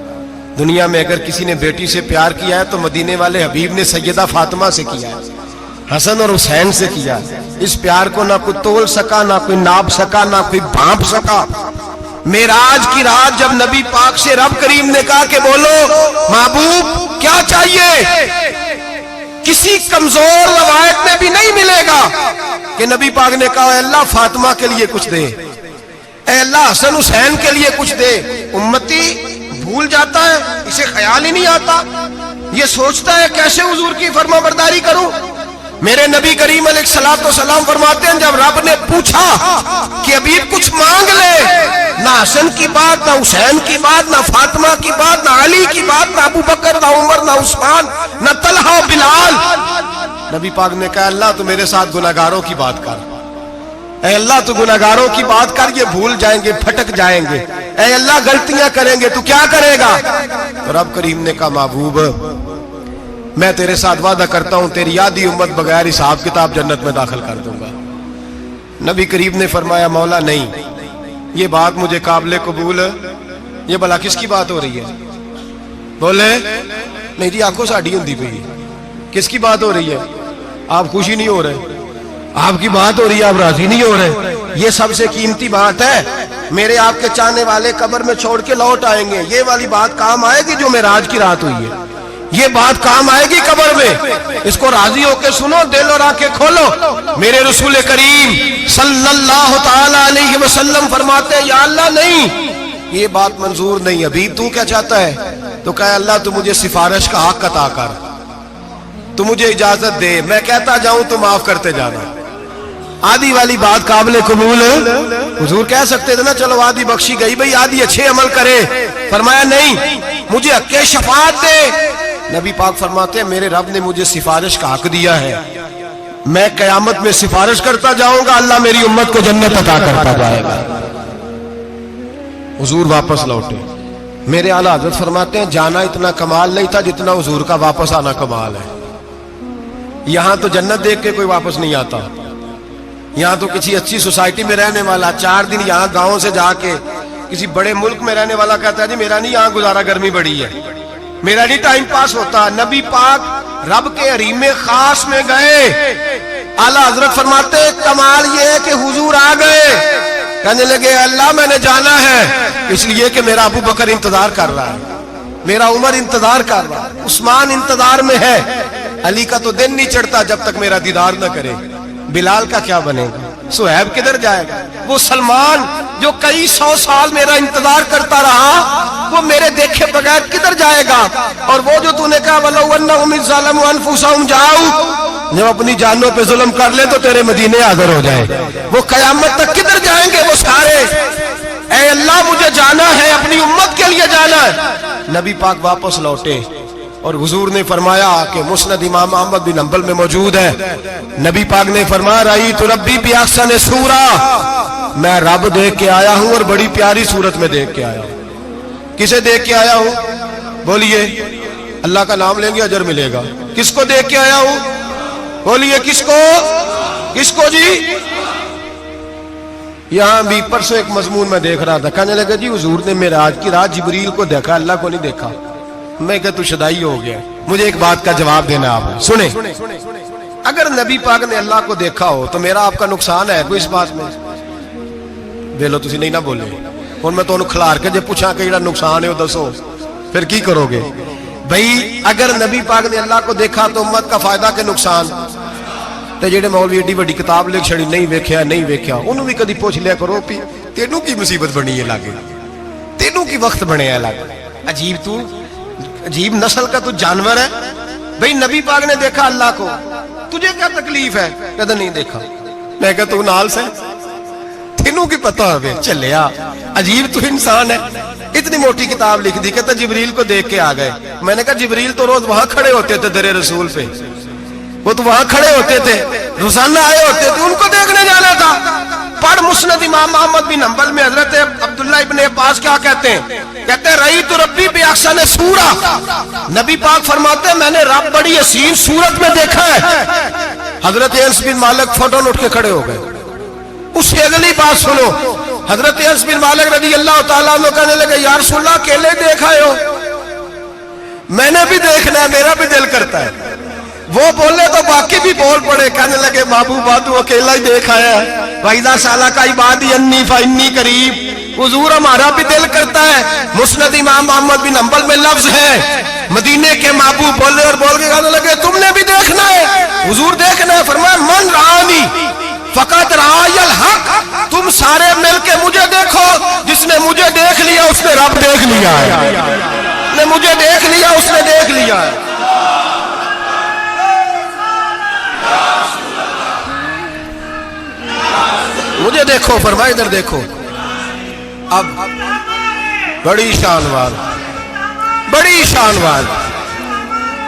دنیا میں اگر کسی نے بیٹی سے پیار کیا ہے تو مدینے والے حبیب نے سیدہ فاطمہ سے کیا ہے، حسن اور حسین سے کیا ہے۔ اس پیار کو نہ کوئی تول سکا، نہ کوئی ناپ سکا، نہ کوئی بھانپ سکا۔ معراج کی رات جب نبی پاک سے رب کریم نے کہا کہ بولو محبوب کیا چاہیے، کسی کمزور روایت میں بھی نہیں ملے گا کہ نبی پاک نے کہا اے اللہ فاطمہ کے لیے کچھ دے، اے اللہ حسن حسین کے لیے کچھ دے۔ امتی بھول جاتا ہے، اسے خیال ہی نہیں آتا، یہ سوچتا ہے کیسے حضور کی فرما برداری کروں۔ میرے نبی کریم علیہ الصلوۃ والسلام فرماتے ہیں جب رب نے پوچھا کہ ابھی کچھ مانگ لے، نہ حسن کی بات، نہ حسین کی بات، نہ فاطمہ کی بات، نہ علی کی بات، نہ ابو بکر، نہ عمر، نہ عثمان، نہ طلحہ بلال، نبی پاک نے کہا اللہ تو میرے ساتھ گناہگاروں کی بات کر، اے اللہ تو گناہگاروں کی بات کر، یہ بھول جائیں گے، پھٹک جائیں گے، اے اللہ غلطیاں کریں گے تو کیا کرے گا؟ تو رب کریم نے کہا محبوب میں تیرے ساتھ وعدہ کرتا ہوں تیری آدھی امت بغیر حساب کتاب جنت میں داخل کر دوں گا۔ نبی کریم نے فرمایا مولا نہیں، یہ بات مجھے قابل قبول، یہ بھلا کس کی بات ہو رہی ہے؟ بولے نہیں جی آنکھوں ساڑھی ہوندی پئی، کس کی بات ہو رہی ہے؟ آپ خوشی نہیں ہو رہے، آپ کی بات ہو رہی ہے، آپ راضی نہیں ہو رہے۔ یہ سب سے قیمتی بات ہے، میرے آپ کے چاہنے والے قبر میں چھوڑ کے لوٹ آئیں گے، یہ والی بات کام آئے گی جو معراج کی رات ہوئی ہے، یہ بات کام آئے گی قبر میں، اس کو راضی ہو کے سنو، دل اور آنکھیں کھولو۔ میرے رسول کریم صلی اللہ تعالی علیہ وسلم فرماتے ہیں یا اللہ نہیں، یہ بات منظور نہیں، ابھی تو کیا چاہتا ہے؟ تو کہا اللہ تو مجھے سفارش کا حق عطا کر، تو مجھے اجازت دے، میں کہتا جاؤں تو معاف کرتے جانا۔ آدھی والی بات قابل قبول، حضور کہہ سکتے تھے نا چلو آدھی بخشی گئی بھئی آدھی اچھے عمل کرے، فرمایا نہیں مجھے حق شفاعت دے۔ نبی پاک فرماتے ہیں میرے رب نے مجھے سفارش کا حق دیا ہے، میں قیامت میں سفارش کرتا جاؤں گا، اللہ میری امت کو جنت عطا کرتا جائے گا۔ حضور واپس لوٹے، میرے اعلیٰ حضرت فرماتے ہیں جانا اتنا کمال نہیں تھا جتنا حضور کا واپس آنا کمال ہے۔ یہاں تو جنت دیکھ کے کوئی واپس نہیں آتا، یہاں تو کسی اچھی سوسائٹی میں رہنے والا 4 دن یہاں گاؤں سے جا کے کسی بڑے ملک میں رہنے والا کہتا ہے جی میرا نہیں یہاں گزارا، گرمی بڑی ہے، میرا نہیں ٹائم پاس ہوتا۔ نبی پاک رب کے حریم خاص میں گئے، اعلیٰ حضرت فرماتے کمال یہ ہے کہ حضور آ گئے، کہنے لگے اللہ میں نے جانا ہے، اس لیے کہ میرا ابو بکر انتظار کر رہا ہے، میرا عمر انتظار کر رہا ہے، عثمان انتظار میں ہے، علی کا تو دن نہیں چڑھتا جب تک میرا دیدار نہ کرے، بلال کا کیا بنے گا، صہیب کدھر جائے گا، وہ سلمان جو کئی 100 سال میرا انتظار کرتا رہا وہ میرے دیکھے بغیر کدھر جائے گا، اور وہ جو تو نے کہا وَلَوْ أَنَّهُمْ إِذْ ظَلَمُوا أَنفُسَهُمْ جَاءُوا، جب اپنی جانوں پہ ظلم کر لے تو تیرے مدینے حاضر ہو جائے، وہ قیامت تک کدھر جائیں گے وہ سارے، اے اللہ مجھے جانا ہے، اپنی امت کے لیے جانا ہے۔ نبی پاک واپس لوٹے اور حضور نے فرمایا کہ مسند امام احمد بن حنبل میں موجود ہے، نبی پاک نے فرمایا رأیت ربی بأحسن صورہ، میں رب دیکھ کے آیا ہوں اور بڑی پیاری صورت میں دیکھ کے آیا ہوں. کسے دیکھ کے آیا ہوں؟ بولیے. اللہ کا نام لیں گے اجر ملے گا. کس کو دیکھ کے آیا ہوں؟ بولیے کس کو؟ کس کو جی؟ یہاں بھی پرسوں ایک مضمون میں دیکھ رہا تھا, کہنے لگا جی حضور نے معراج کی رات جبریل کو دیکھا, اللہ کو نہیں دیکھا. میں کہا تو شدائی ہو گیا. مجھے ایک بات کا جواب دینا آپ سنیں. اگر نبی پاک نے اللہ کو دیکھا ہو تو میرا آپ کا نقصان ہے کوئی اس بات میں؟ ویلو تسی نہیں نہ بولے ہن میں تانوں کھلار کے جے پوچھاں کہ جڑا نقصان ہے وہ دسو پھر کی کرو گے؟ بھئی اگر نبی پاک نے اللہ کو دیکھا تو امت کا فائدہ کہ نقصان؟ تے جڑے مولوی ایڈی بڑی کتاب لکھ چھڑی نہیں ویکھیا نہیں ویکھیا انہوں بھی کدی پوچھ لیا کرو پی تینوں کی مصیبت بنی ہے لاگے, تینوں کی وقت بنے ہے لاگے. عجیب تو عجیب نسل کا تو جانور ہے. بھئی نبی پاک نے دیکھا اللہ کو, تجھے کیا تکلیف ہے؟ کہتا نہیں دیکھا. میں کہا تو نال سے تینوں کی پتہ ہوئے چلیا. عجیب تو انسان ہے. اتنی موٹی کتاب لکھ دی, کہتا جبریل کو دیکھ کے آ گئے. میں نے کہا جبریل تو روز وہاں کھڑے ہوتے تھے در رسول پہ, وہ تو وہاں کھڑے ہوتے تھے روزانہ آئے ہوتے تھے, ان کو دیکھنے جانا تھا. پڑھ مسند امام احمد بن حنبل میں حضرت عبداللہ ابن عباس کیا کہتے ہیں؟ کہتے ہیں رأیت ربی بأحسن صورہ. نبی پاک فرماتے ہیں میں نے رب بڑی حسین صورت میں دیکھا ہے. حضرت انس بن مالک فوٹون اٹھ کے کھڑے ہو گئے. اس سے اگلی بات سنو, حضرت انس بن مالک رضی اللہ تعالیٰ عنہ کہنے لگے یا رسول اللہ اکیلے دیکھا ہو؟ میں نے بھی دیکھنا ہے, میرا بھی دل کرتا ہے. وہ بولے تو باقی بھی بول پڑے, کہنے لگے بابو بادو اکیلا ہی دیکھ آیا ہے. وَإِذَا سَأَلَكَ عِبَادِي عَنِّي فَإِنِّي قَرِيبٌ. حضور ہمارا بھی دل کرتا ہے. مسند امام احمد بن حنبل میں لفظ ہے مدینے کے محبوب بولے اور بول کے کہنے لگے تم نے بھی دیکھنا ہے. حضور دیکھنا ہے. فرمایا من رآنی فقط رآی الحق. تم سارے مل کے مجھے دیکھو, جس نے مجھے دیکھ لیا اس نے رب دیکھ لیا ہے. جس نے مجھے دیکھ لیا اس نے دیکھ لیا ہے. مجھے دیکھو, فرمائے ادھر دیکھو. اب بڑی شان وار, بڑی شان وار,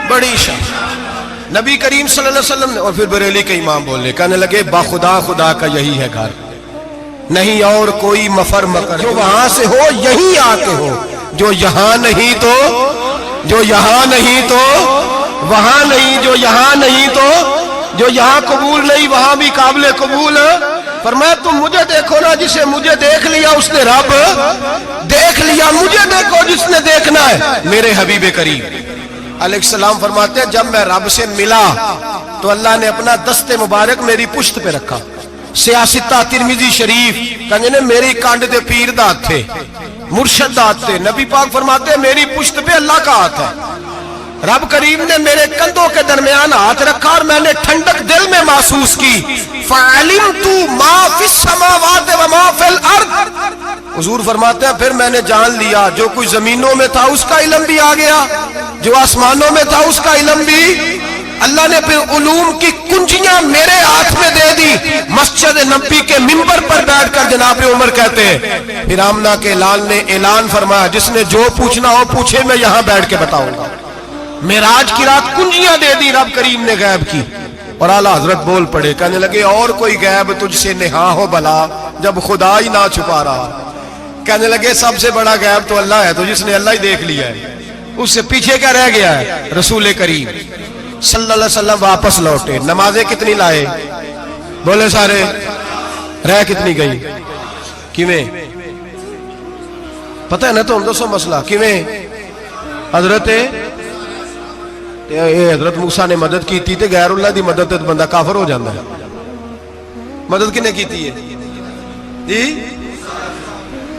بڑی شان. نبی کریم صلی اللہ علیہ وسلم نے, اور پھر بریلی کے امام بولے, کہنے لگے با خدا خدا کا یہی ہے گھر, نہیں اور کوئی مفر مکر. جو وہاں سے ہو یہیں آتے ہو, جو یہاں نہیں تو, جو یہاں نہیں تو وہاں نہیں, جو یہاں نہیں تو جو یہاں قبول نہیں وہاں بھی قابل قبول. فرمایا تم مجھے دیکھو نا, جسے مجھے دیکھ لیا اس نے رب دیکھ لیا. مجھے دیکھو جس نے دیکھنا ہے. میرے حبیب کریم علیہ السلام فرماتے ہیں جب میں رب سے ملا تو اللہ نے اپنا دست مبارک میری پشت پہ رکھا. سیاستہ ترمذی شریف کہنے نے میری کانڈ دے پیر دات تھے, مرشد دات تھے. نبی پاک فرماتے ہیں میری پشت پہ اللہ کا ہاتھ ہے. رب کریم نے میرے کندھوں کے درمیان ہاتھ رکھا اور میں نے ٹھنڈک دل میں محسوس کی. فَعَلِمْتُ مَا فِي السَّمَاوَاتِ وَمَا فِي الْأَرْضِ. حضور فرماتے ہیں پھر میں نے جان لیا جو کچھ زمینوں میں تھا اس کا علم بھی آ گیا, جو آسمانوں میں تھا اس کا علم بھی. اللہ نے پھر علوم کی کنجیاں میرے ہاتھ میں دے دی. مسجد نبی کے منبر پر بیٹھ کر جناب عمر کہتے ہیں پھر آمنہ کے لال نے اعلان فرمایا جس نے جو پوچھنا ہو پوچھے, میں یہاں بیٹھ کے بتاؤں گا. معراج کی رات کنجیاں دے دی رب کریم نے غیب کی. اور اعلیٰ حضرت بول پڑے, کہنے لگے اور کوئی غیب تجھ سے نہا ہو بلا جب خدا ہی نہ چھپا رہا. کہنے لگے سب سے بڑا غیب تو اللہ ہے, تو جس نے اللہ ہی دیکھ لیا ہے اس سے پیچھے کیا رہ گیا ہے. رسول کریم صلی اللہ علیہ وسلم واپس لوٹے. نمازیں کتنی لائے؟ بولے سارے. رہ کتنی گئی؟ کیویں پتہ ہے نا تو ہم دوسو مسئلہ کیویں. حضرت موسیٰ نے مدد کی تھی تے غیر اللہ دی مدد تے بندہ کافر ہو جاندہ ہے. مدد کنے کی تھی ہے جی؟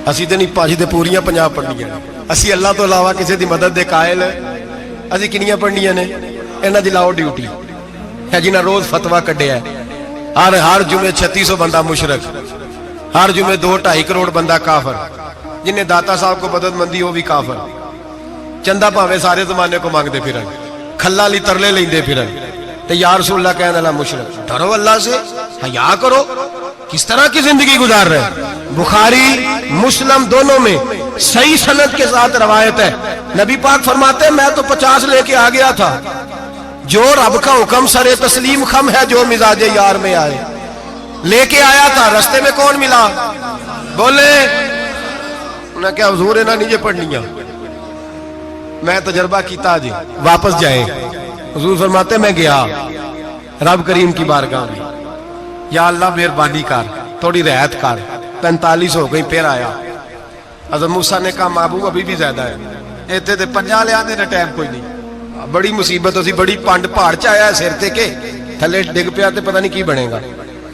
اسی تے نہیں پانچ تے پوریاں 50 پڑھنیاں. اسی اللہ تو علاوہ کسی دی مدد دے قائل اسی کنیاں پڑھنیاں نے. انہاں دی لاؤ ڈیوٹی ہے جنہاں روز فتویٰ کڈیا ہے. ہر جمعے 3600 بندہ مشرک, ہر جمعے 2-2.5 کروڑ بندہ کافر. جنہیں داتا صاحب کو مدد مندی ہو بھی کافر. چندہ پاوے سارے زمانے کو مانگ دے پھر, کھلا لی ترلے لیں دے پھر. تے یا رسول اللہ کہنے اللہ مشرک. ڈرو اللہ سے, حیا کرو. کس طرح کی زندگی گزار رہے. بخاری مسلم دونوں میں صحیح سند کے ساتھ روایت ہے. نبی پاک فرماتے ہیں میں تو 50 لے کے آ گیا تھا. جو رب کا حکم سرے تسلیم خم ہے جو مزاج یار میں آئے. لے کے آیا تھا، رستے میں کون ملا؟ بولے انہیں کیا حضور ہے نا نیچے پڑھنیاں، میں تجربہ کیتا جی واپس جائیں۔ حضور فرماتے میں گیا رب کریم کی بارگاہ میں، یا اللہ مہربانی کر تھوڑی رعایت کر، 45 ہو گئی، پھر آیا۔ حضرت موسیٰ نے کہا محبوب ابھی بھی زیادہ ہے، ایتھے تے 50 لے آنے نے ٹائم کوئی نہیں، بڑی مصیبت ہوتی، بڑی پانڈ پہاڑ چایا ہے سر تے کے تھلے ڈگ پیا تے پتہ نہیں کی بنے گا،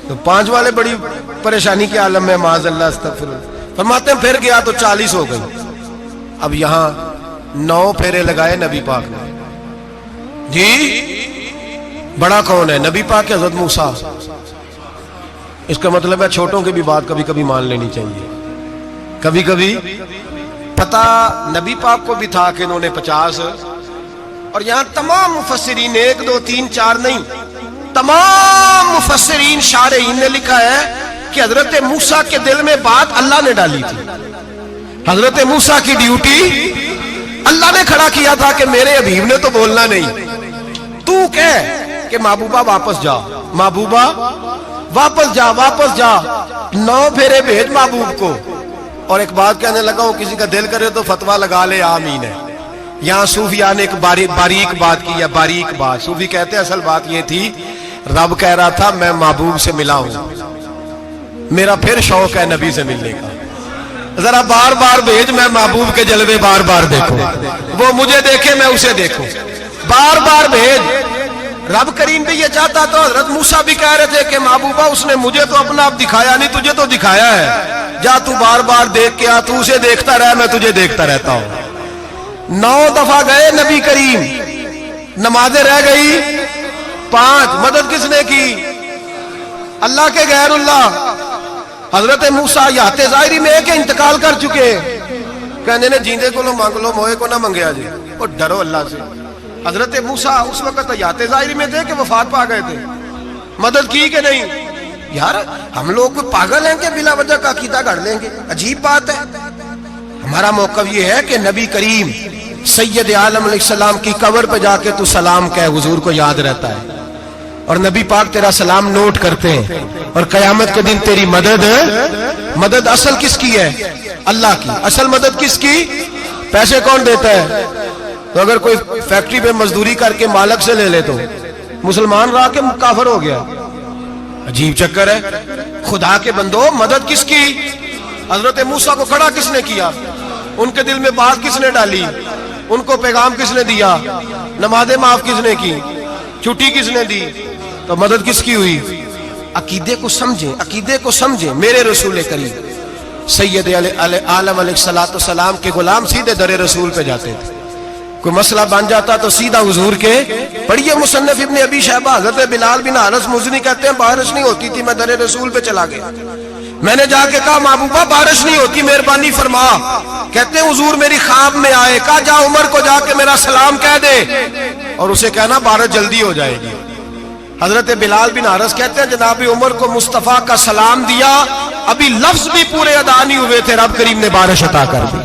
تو 5 والے بڑی پریشانی کے عالم میں، معاذ اللہ استغفر اللہ۔ فرماتے ہیں پھر گیا تو 40 ہو گئی۔ اب یہاں 9 پھیرے لگائے نبی پاک نے، جی بڑا کون ہے؟ نبی پاک کے حضرت موسیٰ۔ اس کا مطلب ہے چھوٹوں کی بھی بات کبھی کبھی مان لینی چاہیے، کبھی کبھی پتہ نبی پاک کو بھی تھا کہ انہوں نے 50، اور یہاں تمام مفسرین 1 2 3 4 نہیں، تمام مفسرین شارحین نے لکھا ہے کہ حضرت موسیٰ کے دل میں بات اللہ نے ڈالی تھی۔ حضرت موسیٰ کی ڈیوٹی اللہ نے کھڑا کیا تھا کہ میرے حبیب نے تو بولنا نہیں، تو کہہ کہ محبوبہ واپس جا، محبوبہ واپس جا، واپس جا، 9 پھیرے بھیج محبوب کو۔ اور ایک بات کہنے لگا ہوں، کسی کا دل کرے تو فتویٰ لگا لے، آمین ہے۔ یہاں صوفیاء نے ایک باریک بات کی ہے، باریک بات۔ صوفی کہتے ہیں اصل بات یہ تھی، رب کہہ رہا تھا میں محبوب سے ملا ہوں، میرا پھر شوق ہے نبی سے ملنے کا، ذرا بار بار بھیج، میں محبوب کے جلوے بار بار دیکھوں، وہ مجھے دیکھے میں اسے دیکھوں، بار بار بھیج۔ رب کریم بھی یہ چاہتا تو حضرت موسیٰ بھی کہہ رہے تھے کہ محبوبہ اس نے مجھے تو اپنا آپ دکھایا نہیں، تجھے تو دکھایا ہے، جا تو بار بار دیکھ کے آ، تو اسے دیکھتا رہ، میں تجھے دیکھتا رہتا ہوں۔ 9 دفعہ گئے نبی کریم، نمازیں رہ گئی 5، مدد کس نے کی؟ اللہ کے غیر اللہ۔ حضرت موسیٰ یات ظاہری میں کہ انتقال کر چکے، کہنے نے جیندے کو لو مانگ لو، موئے کو نہ منگیا جی، اور ڈرو اللہ سے۔ حضرت موسیٰ اس وقت یات ظاہری میں تھے کہ وفات پا گئے تھے، مدد کی کہ نہیں؟ یار ہم لوگ کوئی پاگل ہیں کہ بلا وجہ کا عقیدہ گھڑ لیں گے؟ عجیب بات ہے۔ ہمارا موقف یہ ہے کہ نبی کریم سید عالم علیہ السلام کی قبر پہ جا کے تو سلام کہہ، حضور کو یاد رہتا ہے، اور نبی پاک تیرا سلام نوٹ کرتے ہیں، اور قیامت کے دن تیری مدد اصل کس کی ہے؟ اللہ کی۔ اصل مدد کس کی؟ پیسے کون دیتا ہے؟ تو اگر کوئی فیکٹری پہ مزدوری کر کے مالک سے لے لے تو مسلمان رہا کے کافر ہو گیا، عجیب چکر ہے۔ خدا کے بندو مدد کس کی؟ حضرت موسیٰ کو کھڑا کس نے کیا؟ ان کے دل میں بات کس نے ڈالی؟ ان کو پیغام کس نے دیا؟ نمازیں معاف کس نے کی؟ چھٹی کس نے دی؟ تو مدد کس کی ہوئی؟ عقیدے کو سمجھیں، عقیدے کو سمجھیں۔ میرے رسول کریم سید عالم علیہ السلام کے غلام سیدھے در رسول پہ جاتے تھے، کوئی مسئلہ بن جاتا تو سیدھا حضور کے پڑھیے مصنف ابن ابی شیبہ، حضرت بلال بن حارث مزنی کہتے ہیں بارش نہیں ہوتی تھی، میں در رسول پہ چلا گیا، میں نے جا کے کہا محبوبہ بارش نہیں ہوتی مہربانی فرما، کہتے ہیں حضور میری خواب میں آئے، کہا جا عمر کو جا کے میرا سلام کہہ دے اور اسے کہنا بارش جلدی ہو جائے گی۔ حضرت بلال بن حارث کہتے ہیں جناب عمر کو مصطفیٰ کا سلام دیا، ابھی لفظ بھی پورے ادا نہیں ہوئے تھے، رب کریم نے بارش عطا کر دی۔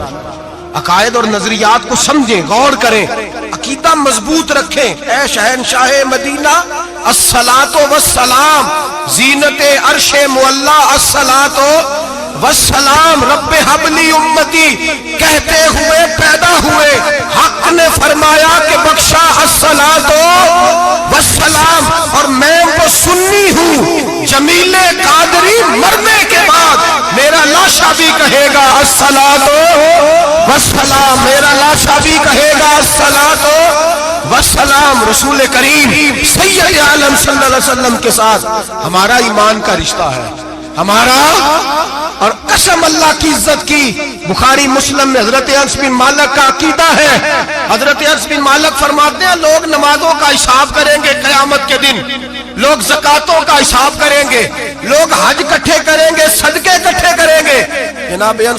عقائد اور نظریات کو سمجھیں، غور کریں، عقیدہ مضبوط رکھیں۔ اے شہنشاہ مدینہ الصلاۃ والسلام، زینت عرش معلی الصلاۃ والسلام، رب حبلی امتی کہتے ہوئے پیدا ہوئے، حق نے فرمایا کہ بخشا الصلاۃ والسلام، اور میں وہ سنی ہوں جمیل قادری مرنے کے بعد میرا لاشا بھی کہے گا الصلاۃ والسلام، میرا لاشا بھی کہے گا الصلاۃ والسلام۔ رسول کریم سید عالم صلی اللہ علیہ وسلم کے ساتھ ہمارا ایمان کا رشتہ ہے، ہمارا، اور قسم اللہ کی عزت کی، بخاری مسلم میں حضرت انس بن مالک کا عقیدہ ہے، حضرت انس بن مالک فرماتے ہیں لوگ نمازوں کا حساب کریں گے قیامت کے دن، لوگ زکاتوں کا حساب کریں گے، لوگ حج اکٹھے کریں گے، صدقے اکٹھے کریں گے، جناب انس